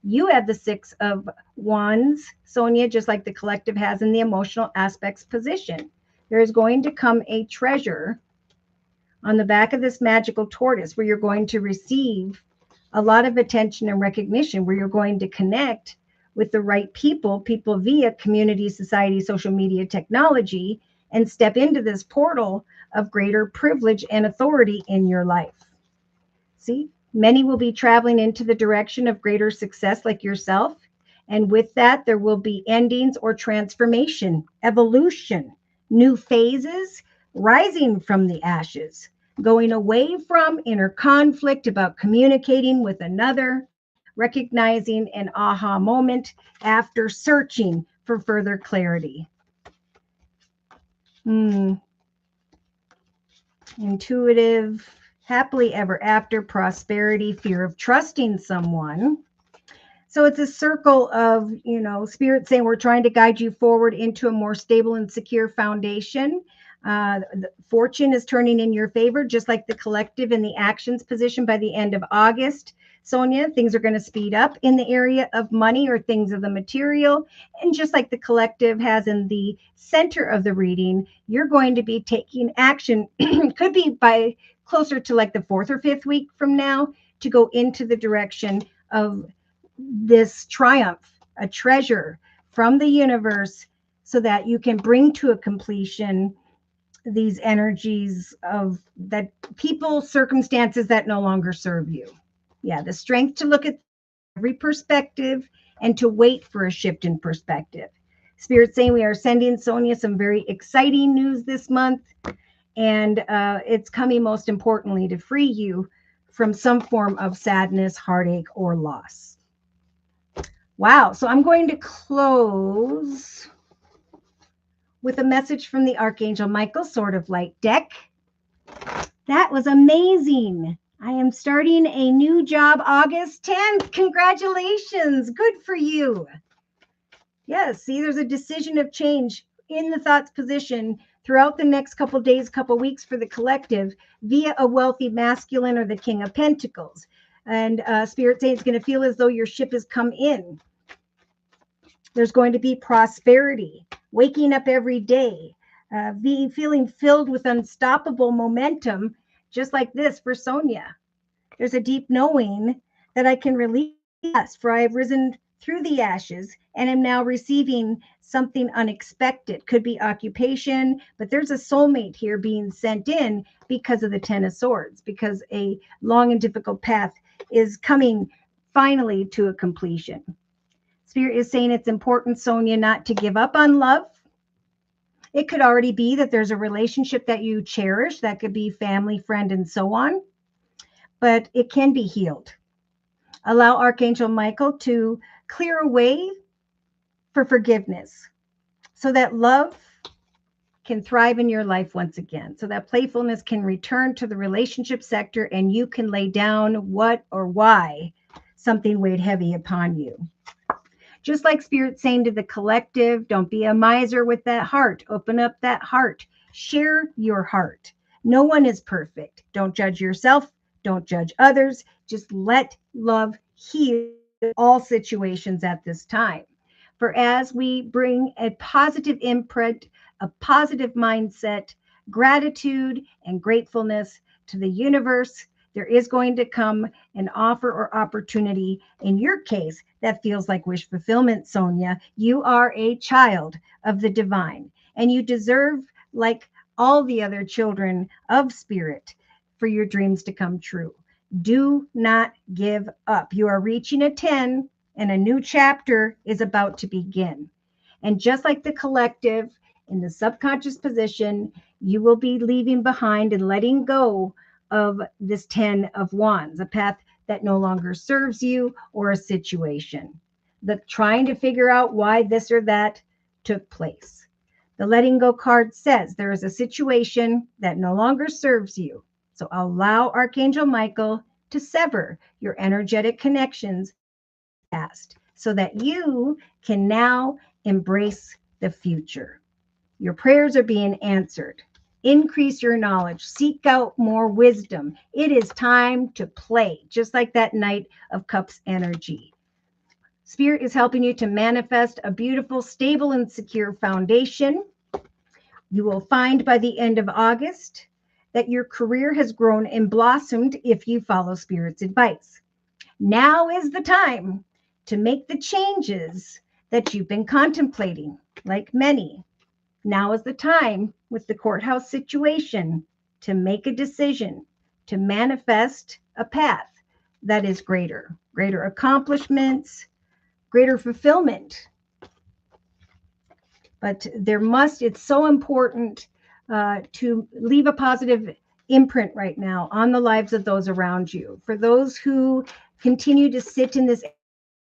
You have the Six of Wands, Sonia, just like the collective has in the emotional aspects position. There is going to come a treasure on the back of this magical tortoise where you're going to receive a lot of attention and recognition, where you're going to connect with the right people via community, society, social media, technology, and step into this portal of greater privilege and authority in your life. See, many will be traveling into the direction of greater success like yourself. And with that, there will be endings or transformation, evolution, new phases, rising from the ashes, going away from inner conflict about communicating with another, recognizing an aha moment after searching for further clarity. Intuitive, happily ever after, prosperity, fear of trusting someone. So it's a circle of, Spirit saying we're trying to guide you forward into a more stable and secure foundation. Fortune is turning in your favor, just like the collective in the actions position by the end of August. Sonia, things are going to speed up in the area of money or things of the material. And just like the collective has in the center of the reading, you're going to be taking action, could be by closer to like the 4th or 5th week from now, to go into the direction of this triumph, a treasure from the universe, so that you can bring to a completion these energies of that people, circumstances that no longer serve you. Yeah, the strength to look at every perspective and to wait for a shift in perspective. Spirit saying we are sending Sonia some very exciting news this month, and it's coming most importantly to free you from some form of sadness, heartache, or loss. Wow. So I'm going to close with a message from the Archangel Michael, Sword of Light deck. That was amazing. I am starting a new job August 10th. Congratulations. Good for you. Yes, see, there's a decision of change in the thoughts position throughout the next couple days, couple weeks for the collective via a wealthy masculine or the King of Pentacles. And Spirit saying it's going to feel as though your ship has come in. There's going to be prosperity, waking up every day, feeling filled with unstoppable momentum, just like this for Sonia. There's a deep knowing that I can release, for I have risen through the ashes and am now receiving something unexpected. Could be occupation, but there's a soulmate here being sent in because of the Ten of Swords, because a long and difficult path is coming finally to a completion. Spirit is saying it's important, Sonia, not to give up on love. It could already be that there's a relationship that you cherish. That could be family, friend, and so on. But it can be healed. Allow Archangel Michael to clear a way for forgiveness so that love can thrive in your life once again, so that playfulness can return to the relationship sector and you can lay down what or why something weighed heavy upon you. Just like Spirit saying to the collective, don't be a miser with that heart. Open up that heart. Share your heart. No one is perfect. Don't judge yourself. Don't judge others. Just let love heal all situations at this time. For as we bring a positive imprint, a positive mindset, gratitude, and gratefulness to the universe, there is going to come an offer or opportunity. In your case, that feels like wish fulfillment, Sonia. You are a child of the divine, and you deserve, like all the other children of Spirit, for your dreams to come true. Do not give up. You are reaching a 10, and a new chapter is about to begin. And just like the collective in the subconscious position, you will be leaving behind and letting go of this 10 of Wands, a path that no longer serves you or a situation. The trying to figure out why this or that took place. The letting go card says there is a situation that no longer serves you. So allow Archangel Michael to sever your energetic connections past so that you can now embrace the future. Your prayers are being answered. Increase your knowledge. Seek out more wisdom. It is time to play, just like that Knight of Cups energy. Spirit is helping you to manifest a beautiful, stable, and secure foundation. You will find by the end of August that your career has grown and blossomed if you follow Spirit's advice. Now is the time to make the changes that you've been contemplating, like many. Now is the time with the courthouse situation to make a decision, to manifest a path that is greater accomplishments, greater fulfillment. But it's so important to leave a positive imprint right now on the lives of those around you. For those who continue to sit in this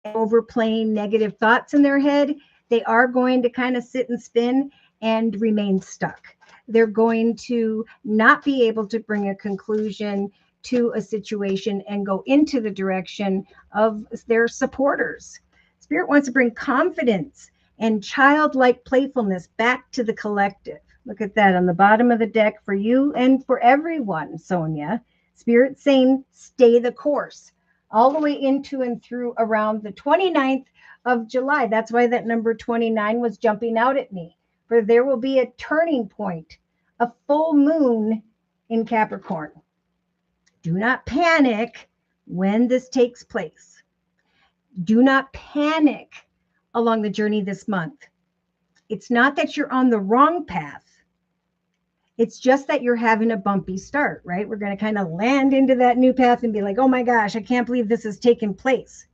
overplaying negative thoughts in their head, they are going to kind of sit and spin and remain stuck. They're going to not be able to bring a conclusion to a situation and go into the direction of their supporters. Spirit wants to bring confidence and childlike playfulness back to the collective. Look at that on the bottom of the deck for you and for everyone, Sonia. Spirit saying, stay the course all the way into and through around the 29th of July. That's why that number 29 was jumping out at me. For there will be a turning point, a full moon in Capricorn. Do not panic when this takes place. Do not panic along the journey this month. It's not that you're on the wrong path. It's just that you're having a bumpy start, right? We're going to kind of land into that new path and be like, oh my gosh, I can't believe this has taken place.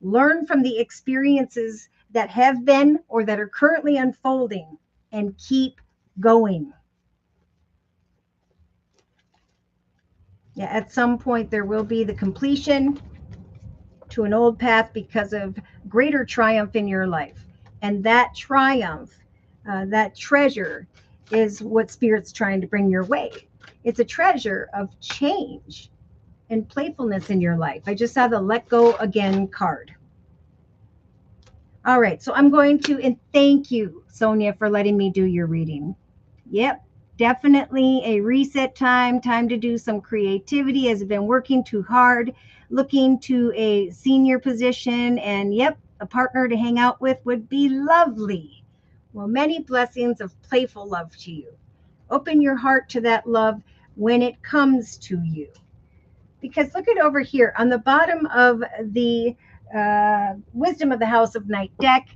Learn from the experiences that have been or that are currently unfolding and keep going. Yeah, at some point there will be the completion to an old path because of greater triumph in your life. And that triumph, that treasure, is what Spirit's trying to bring your way. It's a treasure of change and playfulness in your life. I just saw the Let Go Again card. All right, so I'm going to, and thank you, Sonia, for letting me do your reading. Yep, definitely a reset time to do some creativity. Has been working too hard, looking to a senior position, and yep, a partner to hang out with would be lovely. Well, many blessings of playful love to you. Open your heart to that love when it comes to you. Because look at over here on the bottom of the Wisdom of the House of Night deck,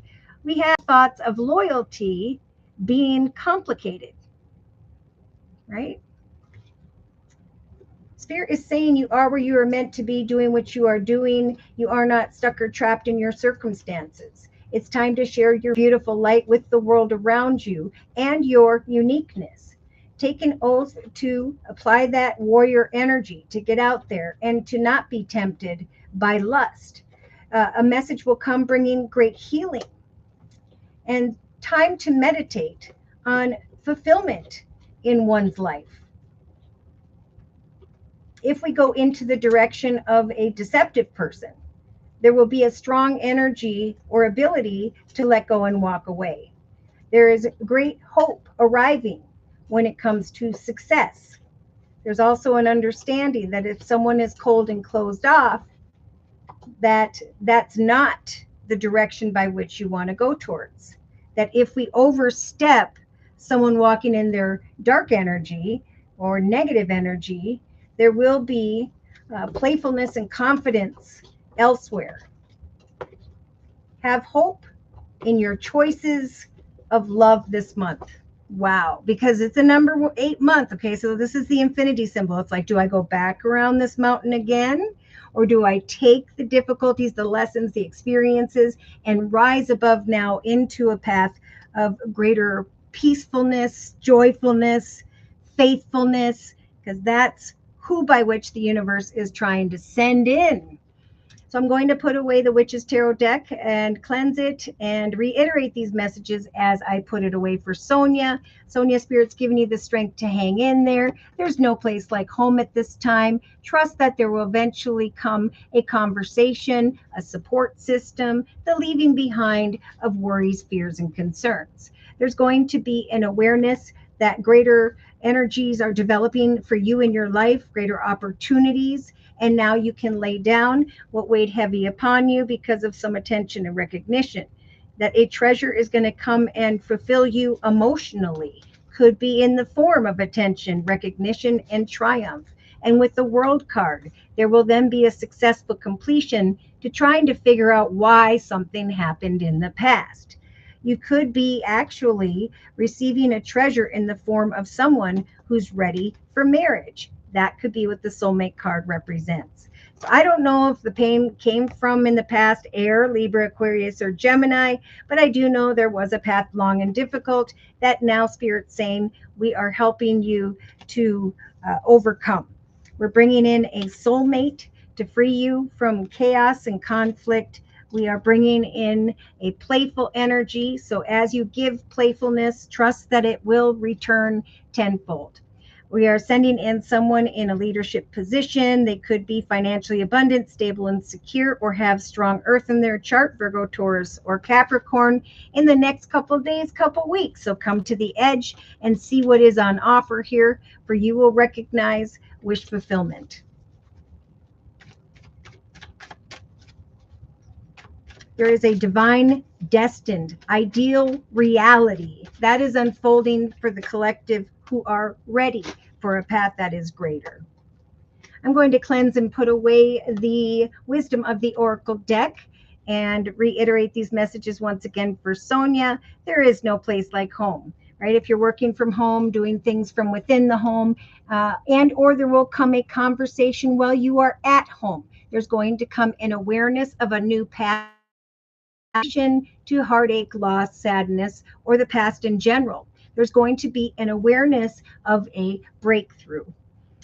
we have thoughts of loyalty being complicated, right? Spirit is saying you are where you are meant to be, doing what you are doing. You are not stuck or trapped in your circumstances. It's time to share your beautiful light with the world around you and your uniqueness. Take an oath to apply that warrior energy, to get out there and to not be tempted by lust. A message will come bringing great healing and time to meditate on fulfillment in one's life. If we go into the direction of a deceptive person, there will be a strong energy or ability to let go and walk away. There is great hope arriving when it comes to success. There's also an understanding that if someone is cold and closed off, that's not the direction by which you want to go towards. That if we overstep someone walking in their dark energy or negative energy, there will be playfulness and confidence elsewhere. Have hope in your choices of love this month. Wow, because it's a number 8 month. Okay, so this is the infinity symbol. It's like, do I go back around this mountain again? Or do I take the difficulties, the lessons, the experiences, and rise above now into a path of greater peacefulness, joyfulness, faithfulness? Because that's who by which the universe is trying to send in. So I'm going to put away the Witch's Tarot deck and cleanse it and reiterate these messages as I put it away for Sonia. Sonia, Spirit's giving you the strength to hang in there. There's no place like home at this time. Trust that there will eventually come a conversation, a support system, the leaving behind of worries, fears, and concerns. There's going to be an awareness that greater energies are developing for you in your life, greater opportunities. And now you can lay down what weighed heavy upon you because of some attention and recognition. That a treasure is going to come and fulfill you emotionally. Could be in the form of attention, recognition, and triumph. And with the World card, there will then be a successful completion to trying to figure out why something happened in the past. You could be actually receiving a treasure in the form of someone who's ready for marriage. That could be what the soulmate card represents. So I don't know if the pain came from in the past air, Libra, Aquarius, or Gemini, but I do know there was a path long and difficult that now Spirit's saying we are helping you to overcome. We're bringing in a soulmate to free you from chaos and conflict. We are bringing in a playful energy. So as you give playfulness, trust that it will return tenfold. We are sending in someone in a leadership position. They could be financially abundant, stable, and secure, or have strong earth in their chart, Virgo, Taurus, or Capricorn, in the next couple of days, couple weeks. So come to the edge and see what is on offer here, for you will recognize wish fulfillment. There is a divine, destined, ideal reality that is unfolding for the collective who are ready for a path that is greater. I'm going to cleanse and put away the wisdom of the Oracle deck and reiterate these messages once again for Sonia. There is no place like home, right? If you're working from home, doing things from within the home, and or there will come a conversation while you are at home. There's going to come an awareness of a new path to heartache, loss, sadness, or the past in general. There's going to be an awareness of a breakthrough.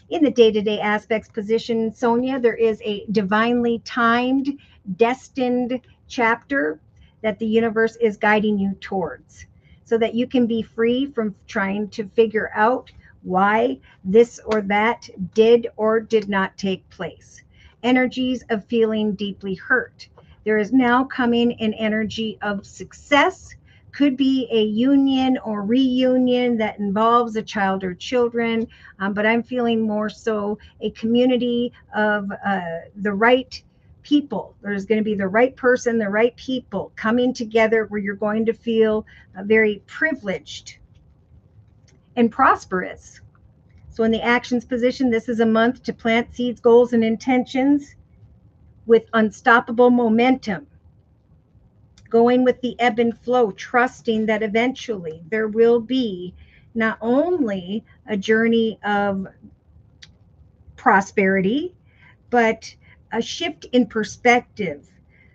In the day-to-day aspects position, Sonia, there is a divinely timed, destined chapter that the universe is guiding you towards so that you can be free from trying to figure out why this or that did or did not take place. Energies of feeling deeply hurt. There is now coming an energy of success. Could be a union or reunion that involves a child or children, but I'm feeling more so a community of the right people. There's going to be the right person, the right people coming together where you're going to feel very privileged and prosperous. So in the actions position, this is a month to plant seeds, goals, and intentions with unstoppable momentum, going with the ebb and flow, trusting that eventually there will be not only a journey of prosperity, but a shift in perspective.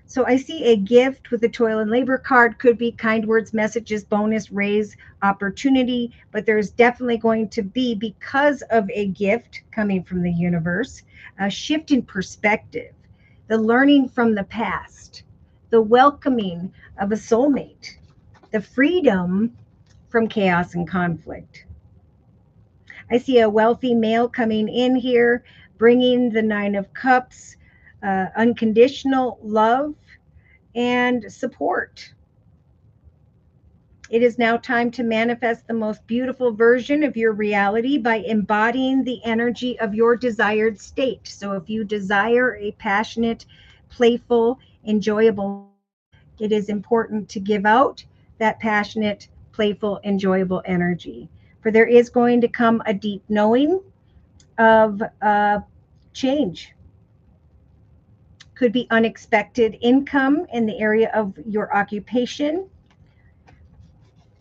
So I see a gift with the toil and labor card, could be kind words, messages, bonus, raise, opportunity, but there's definitely going to be, because of a gift coming from the universe, a shift in perspective, the learning from the past, the welcoming of a soulmate, the freedom from chaos and conflict. I see a wealthy male coming in here, bringing the Nine of Cups, unconditional love and support. It is now time to manifest the most beautiful version of your reality by embodying the energy of your desired state. So if you desire a passionate, playful, enjoyable, it is important to give out that passionate, playful, enjoyable energy. For there is going to come a deep knowing of change. Could be unexpected income in the area of your occupation.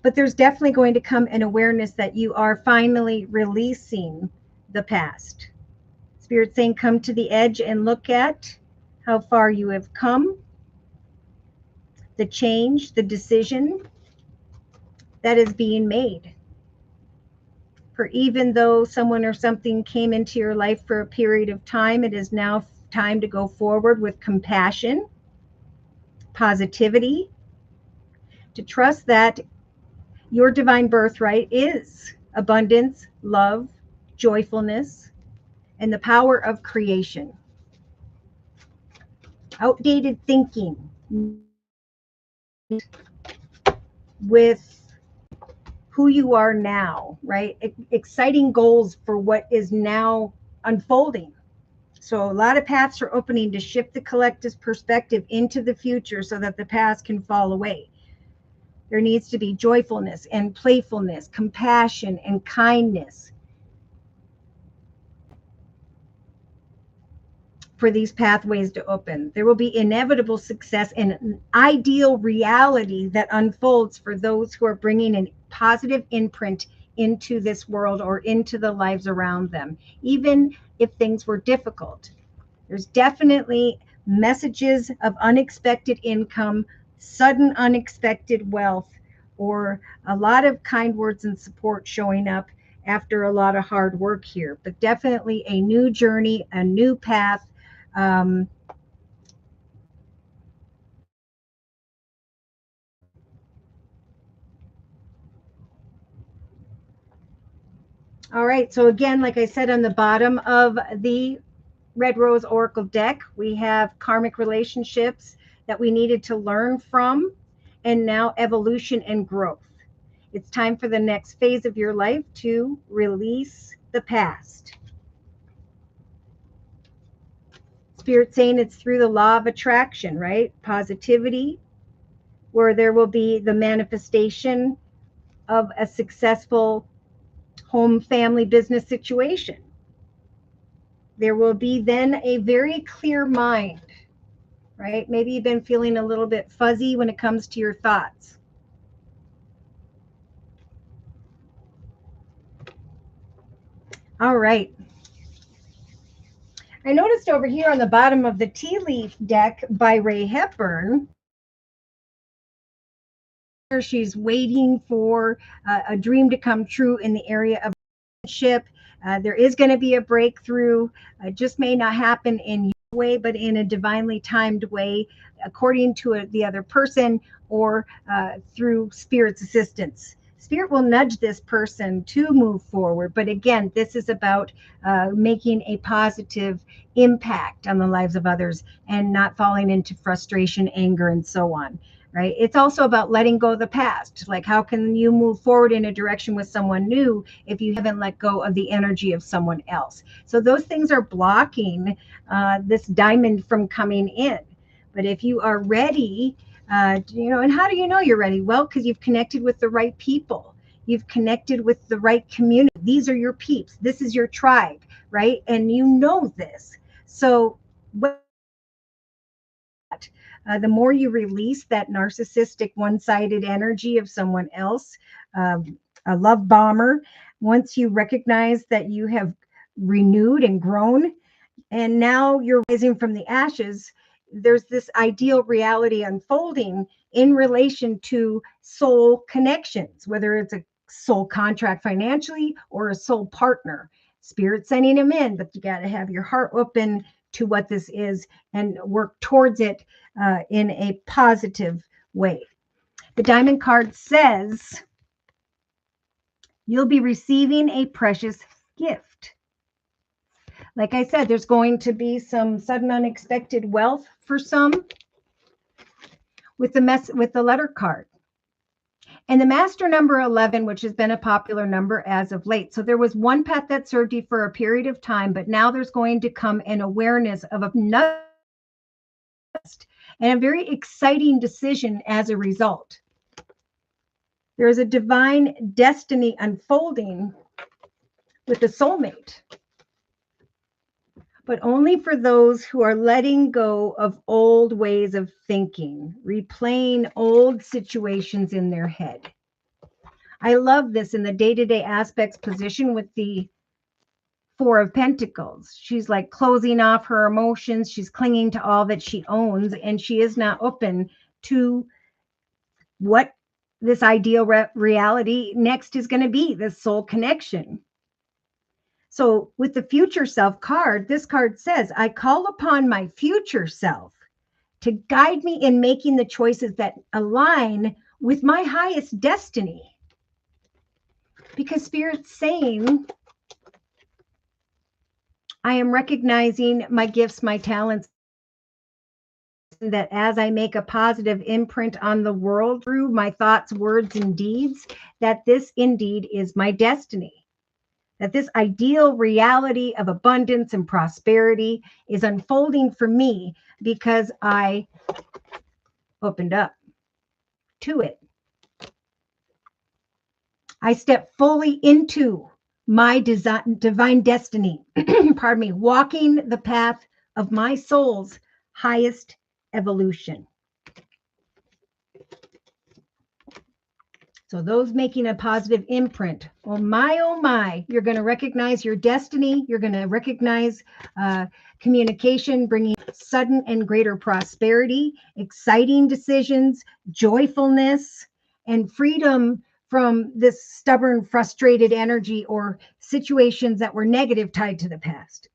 But there's definitely going to come an awareness that you are finally releasing the past. Spirit saying, come to the edge and look at how far you have come, the change, the decision that is being made. For even though someone or something came into your life for a period of time, it is now time to go forward with compassion, positivity, to trust that your divine birthright is abundance, love, joyfulness, and the power of creation. Outdated thinking with who you are now, right? Exciting goals for what is now unfolding. So a lot of paths are opening to shift the collective's perspective into the future so that the past can fall away. There needs to be joyfulness and playfulness, compassion and kindness for these pathways to open. There will be inevitable success and an ideal reality that unfolds for those who are bringing a positive imprint into this world or into the lives around them, even if things were difficult. There's definitely messages of unexpected income, sudden unexpected wealth, or a lot of kind words and support showing up after a lot of hard work here. But definitely a new journey, a new path. Um, all right, so again, like I said, on the bottom of the Red Rose Oracle deck, we have karmic relationships that we needed to learn from, and now evolution and growth. It's time for the next phase of your life to release the past. Spirit saying it's through the law of attraction, right? Positivity, where there will be the manifestation of a successful home, family, business situation. There will be then a very clear mind, right? Maybe you've been feeling a little bit fuzzy when it comes to your thoughts. All right. I noticed over here on the bottom of the tea leaf deck by Ray Hepburn, she's waiting for a dream to come true in the area of relationship. There is going to be a breakthrough. It just may not happen in your way, but in a divinely timed way, according to the other person or through Spirit's assistance. Spirit will nudge this person to move forward. But again, this is about making a positive impact on the lives of others and not falling into frustration, anger, and so on. Right? It's also about letting go of the past. Like, how can you move forward in a direction with someone new if you haven't let go of the energy of someone else? So those things are blocking this diamond from coming in. But if you are ready, and how do you know you're ready? Well, because you've connected with the right people. You've connected with the right community. These are your peeps. This is your tribe, right? And you know this. So the more you release that narcissistic one-sided energy of someone else, a love bomber, once you recognize that you have renewed and grown, and now you're rising from the ashes, there's this ideal reality unfolding in relation to soul connections, whether it's a soul contract financially or a soul partner. Spirit sending them in, but you got to have your heart open to what this is and work towards it in a positive way. The diamond card says you'll be receiving a precious gift. Like I said, there's going to be some sudden unexpected wealth for some with the letter card. And the master number 11, which has been a popular number as of late. So there was one path that served you for a period of time, but now there's going to come an awareness of another and a very exciting decision as a result. There is a divine destiny unfolding with a soulmate, but only for those who are letting go of old ways of thinking, replaying old situations in their head. I love this in the day-to-day aspects position with the Four of Pentacles. She's like closing off her emotions. She's clinging to all that she owns, and she is not open to what this ideal reality next is going to be, this soul connection. So with the future self card, this card says, I call upon my future self to guide me in making the choices that align with my highest destiny. Because Spirit's saying, I am recognizing my gifts, my talents, that as I make a positive imprint on the world through my thoughts, words, and deeds, that this indeed is my destiny. That this ideal reality of abundance and prosperity is unfolding for me because I opened up to it. I step fully into my divine destiny, pardon me, walking the path of my soul's highest evolution. So those making a positive imprint, oh my, you're going to recognize your destiny. You're going to recognize communication, bringing sudden and greater prosperity, exciting decisions, joyfulness, and freedom from this stubborn, frustrated energy or situations that were negative tied to the past.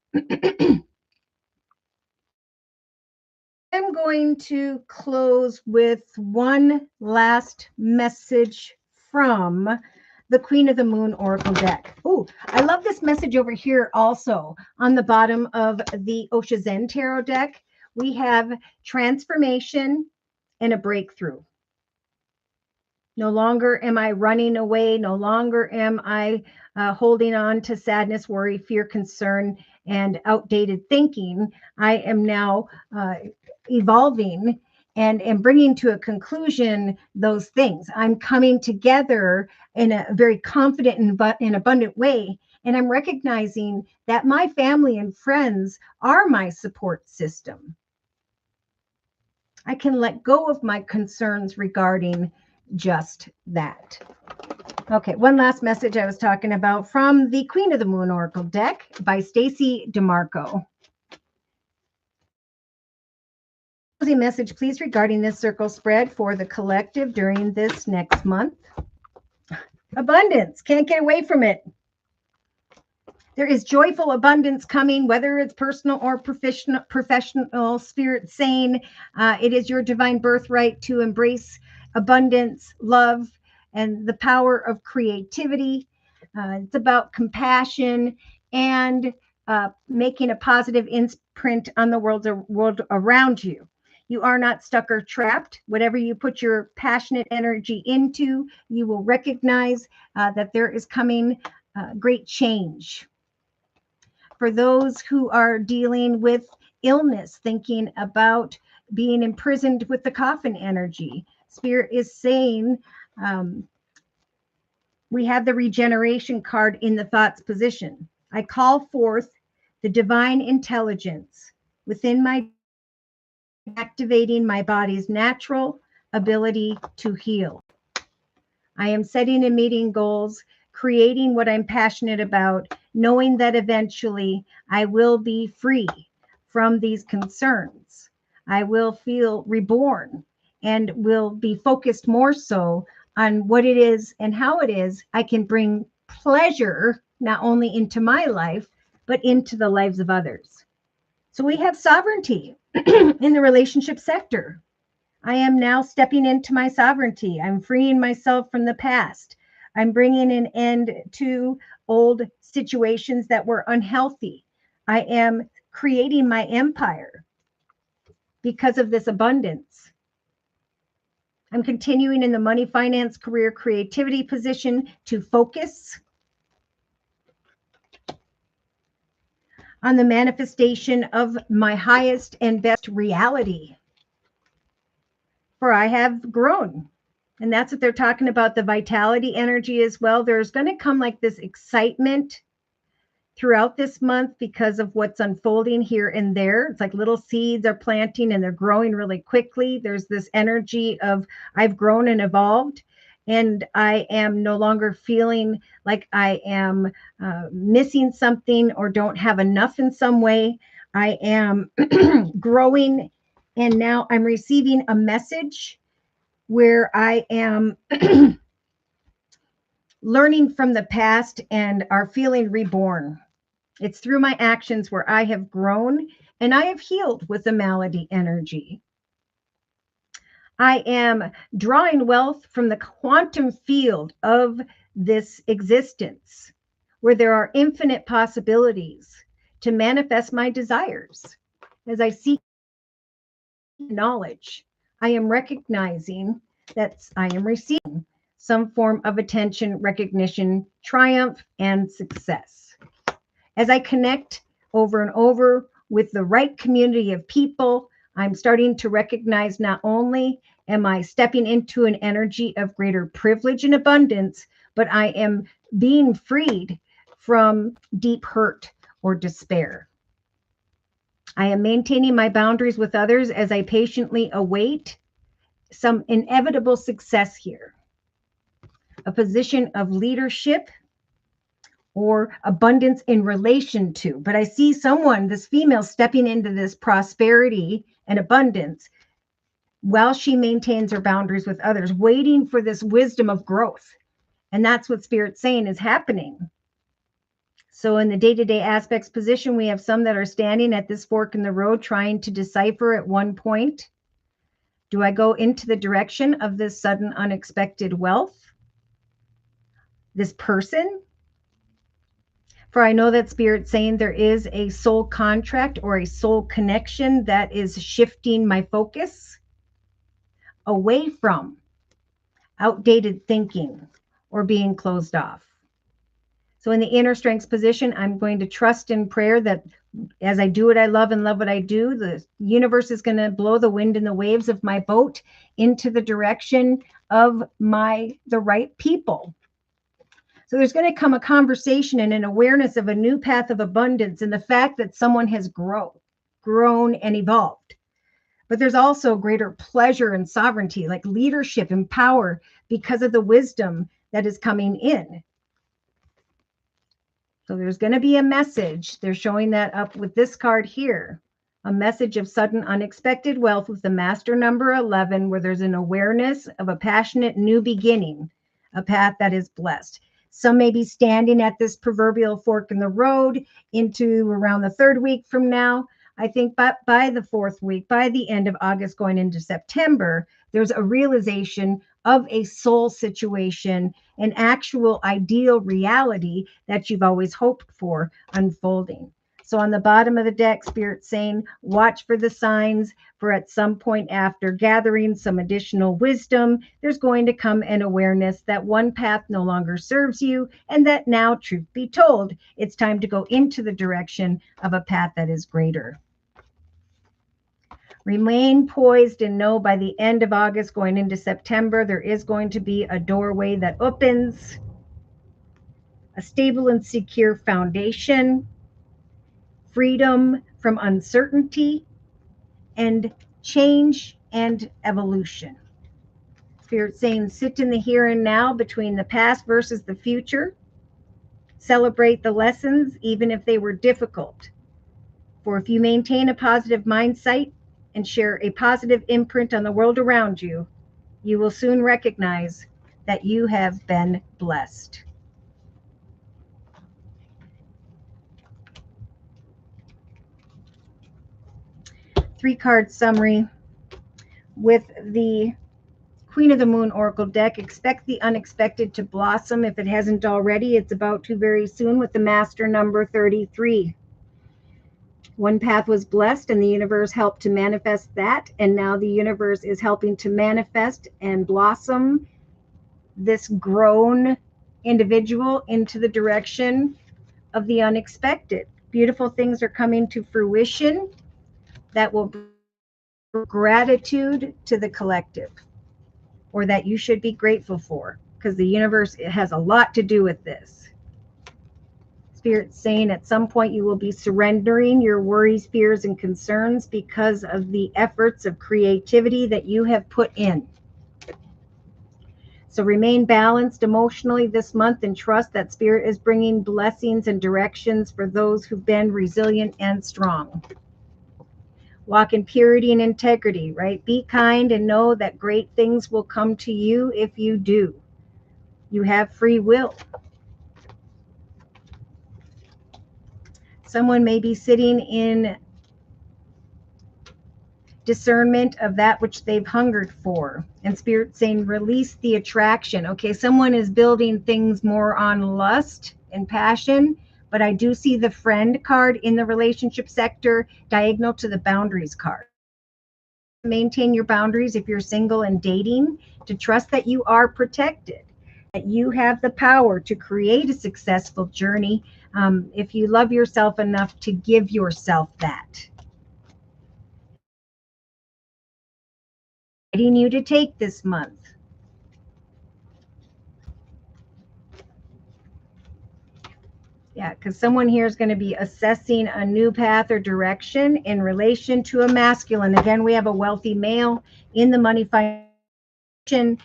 I'm going to close with one last message from the Queen of the Moon Oracle deck. Oh, I love this message over here also. On the bottom of the Osha Zen Tarot deck, we have transformation and a breakthrough. No longer am I running away. No longer am I holding on to sadness, worry, fear, concern, and outdated thinking. I am now evolving and bringing to a conclusion those things. I'm coming together in a very confident and abundant way. And I'm recognizing that my family and friends are my support system. I can let go of my concerns regarding just that. Okay, one last message I was talking about from the Queen of the Moon Oracle deck by Stacy DeMarco. message, please, regarding this circle spread for the collective during this next month. Abundance. Can't get away from it. There is joyful abundance coming, whether it's personal or professional. Spirit saying it is your divine birthright to embrace abundance, love, and the power of creativity. It's about compassion and making a positive imprint on the world around you. You are not stuck or trapped. Whatever you put your passionate energy into, you will recognize that there is coming great change. For those who are dealing with illness, thinking about being imprisoned with the coffin energy, Spirit is saying we have the regeneration card in the thoughts position. I call forth the divine intelligence within my, activating my body's natural ability to heal. I am setting and meeting goals, creating what I'm passionate about, knowing that eventually I will be free from these concerns. I will feel reborn and will be focused more so on what it is and how it is I can bring pleasure not only into my life, but into the lives of others. So we have sovereignty in the relationship sector. I am now stepping into my sovereignty. I'm freeing myself from the past. I'm bringing an end to old situations that were unhealthy. I am creating my empire because of this abundance. I'm continuing in the money, finance, career, creativity position to focus on the manifestation of my highest and best reality. For I have grown. And that's what they're talking about, the vitality energy as well. There's going to come like this excitement throughout this month because of what's unfolding here and there. It's like little seeds are planting and they're growing really quickly. There's this energy of I've grown and evolved, and I am no longer feeling like I am missing something or don't have enough in some way. I am growing, and now I'm receiving a message where I am learning from the past and are feeling reborn. It's through my actions where I have grown and I have healed with the malady energy. I am drawing wealth from the quantum field of this existence, where there are infinite possibilities to manifest my desires. As I seek knowledge, I am recognizing that I am receiving some form of attention, recognition, triumph, and success. As I connect over and over with the right community of people, I'm starting to recognize not only am I stepping into an energy of greater privilege and abundance, but I am being freed from deep hurt or despair. I am maintaining my boundaries with others as I patiently await some inevitable success here. A position of leadership or abundance in relation to. But I see someone, this female, stepping into this prosperity and abundance while she maintains her boundaries with others, waiting for this wisdom of growth. And that's what Spirit's saying is happening. So in the day-to-day aspects position, we have some that are standing at this fork in the road trying to decipher at one point, do I go into the direction of this sudden unexpected wealth? This person? For I know that Spirit's saying there is a soul contract or a soul connection that is shifting my focus away from outdated thinking or being closed off. So in the inner strengths position, I'm going to trust in prayer that as I do what I love and love what I do, the universe is going to blow the wind and the waves of my boat into the direction of the right people. So there's going to come a conversation and an awareness of a new path of abundance and the fact that someone has grown and evolved. But there's also greater pleasure and sovereignty, like leadership and power because of the wisdom that is coming in. So there's going to be a message. They're showing that up with this card here. A message of sudden unexpected wealth with the master number 11, where there's an awareness of a passionate new beginning, a path that is blessed. Some may be standing at this proverbial fork in the road into around the third week from now. I think by the fourth week, by the end of August, going into September, there's a realization of a soul situation, an actual ideal reality that you've always hoped for unfolding. So on the bottom of the deck, Spirit's saying, watch for the signs, for at some point after gathering some additional wisdom, there's going to come an awareness that one path no longer serves you, and that now, truth be told, it's time to go into the direction of a path that is greater. Remain poised and know by the end of August, going into September, there is going to be a doorway that opens, a stable and secure foundation, freedom from uncertainty, and change and evolution. Spirit saying, sit in the here and now between the past versus the future. Celebrate the lessons, even if they were difficult. For if you maintain a positive mindset and share a positive imprint on the world around you, you will soon recognize that you have been blessed. Three-card summary with the Queen of the Moon Oracle deck. Expect the unexpected to blossom if it hasn't already. It's about to very soon with the master number 33. One path was blessed and the universe helped to manifest that. And now the universe is helping to manifest and blossom this grown individual into the direction of the unexpected. Beautiful things are coming to fruition that will bring gratitude to the collective, or that you should be grateful for, because the universe has a lot to do with this. Spirit's saying at some point you will be surrendering your worries, fears, and concerns because of the efforts of creativity that you have put in. So remain balanced emotionally this month and trust that Spirit is bringing blessings and directions for those who've been resilient and strong. Walk in purity and integrity, right? Be kind and know that great things will come to you if you do. You have free will. Someone may be sitting in discernment of that which they've hungered for. And Spirit saying, release the attraction. Okay, someone is building things more on lust and passion, but I do see the friend card in the relationship sector diagonal to the boundaries card. Maintain your boundaries if you're single and dating, to trust that you are protected, that you have the power to create a successful journey if you love yourself enough to give yourself that. Inviting you to take this month. Yeah, because someone here is going to be assessing a new path or direction in relation to a masculine. Again, we have a wealthy male in the money foundation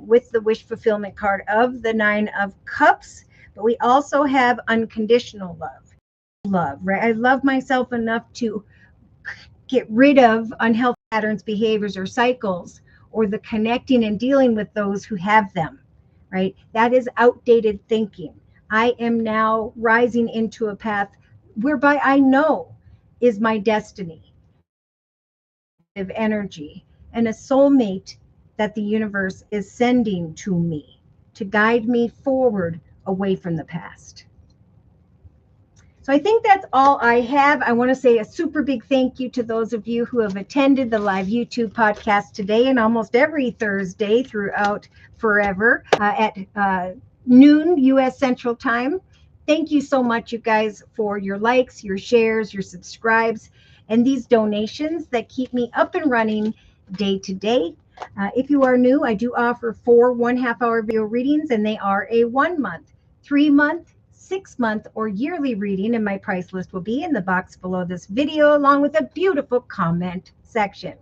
with the wish fulfillment card of the 9 of Cups. But we also have unconditional love. Love, right? I love myself enough to get rid of unhealthy patterns, behaviors, or cycles, or the connecting and dealing with those who have them, right? That is outdated thinking. I am now rising into a path whereby I know is my destiny of energy and a soulmate that the universe is sending to me to guide me forward away from the past. So I think that's all I have. I want to say a super big thank you to those of you who have attended the live YouTube podcast today and almost every Thursday throughout forever at noon U.S. Central Time. Thank you so much, you guys, for your likes, your shares, your subscribes, and these donations that keep me up and running day to day. If you are new, I do offer 4 1/2-hour video readings, and they are a 1 month, 3 month, 6 month, or yearly reading, and my price list will be in the box below this video, along with a beautiful comment section.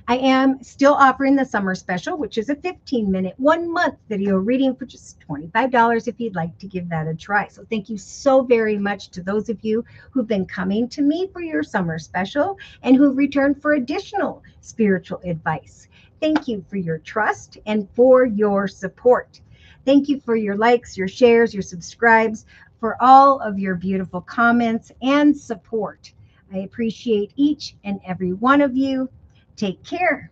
I am still offering the summer special, which is a 15-minute, 1 month video reading for just $25 if you'd like to give that a try. So thank you so very much to those of you who've been coming to me for your summer special and who've returned for additional spiritual advice. Thank you for your trust and for your support. Thank you for your likes, your shares, your subscribes, for all of your beautiful comments and support. I appreciate each and every one of you. Take care.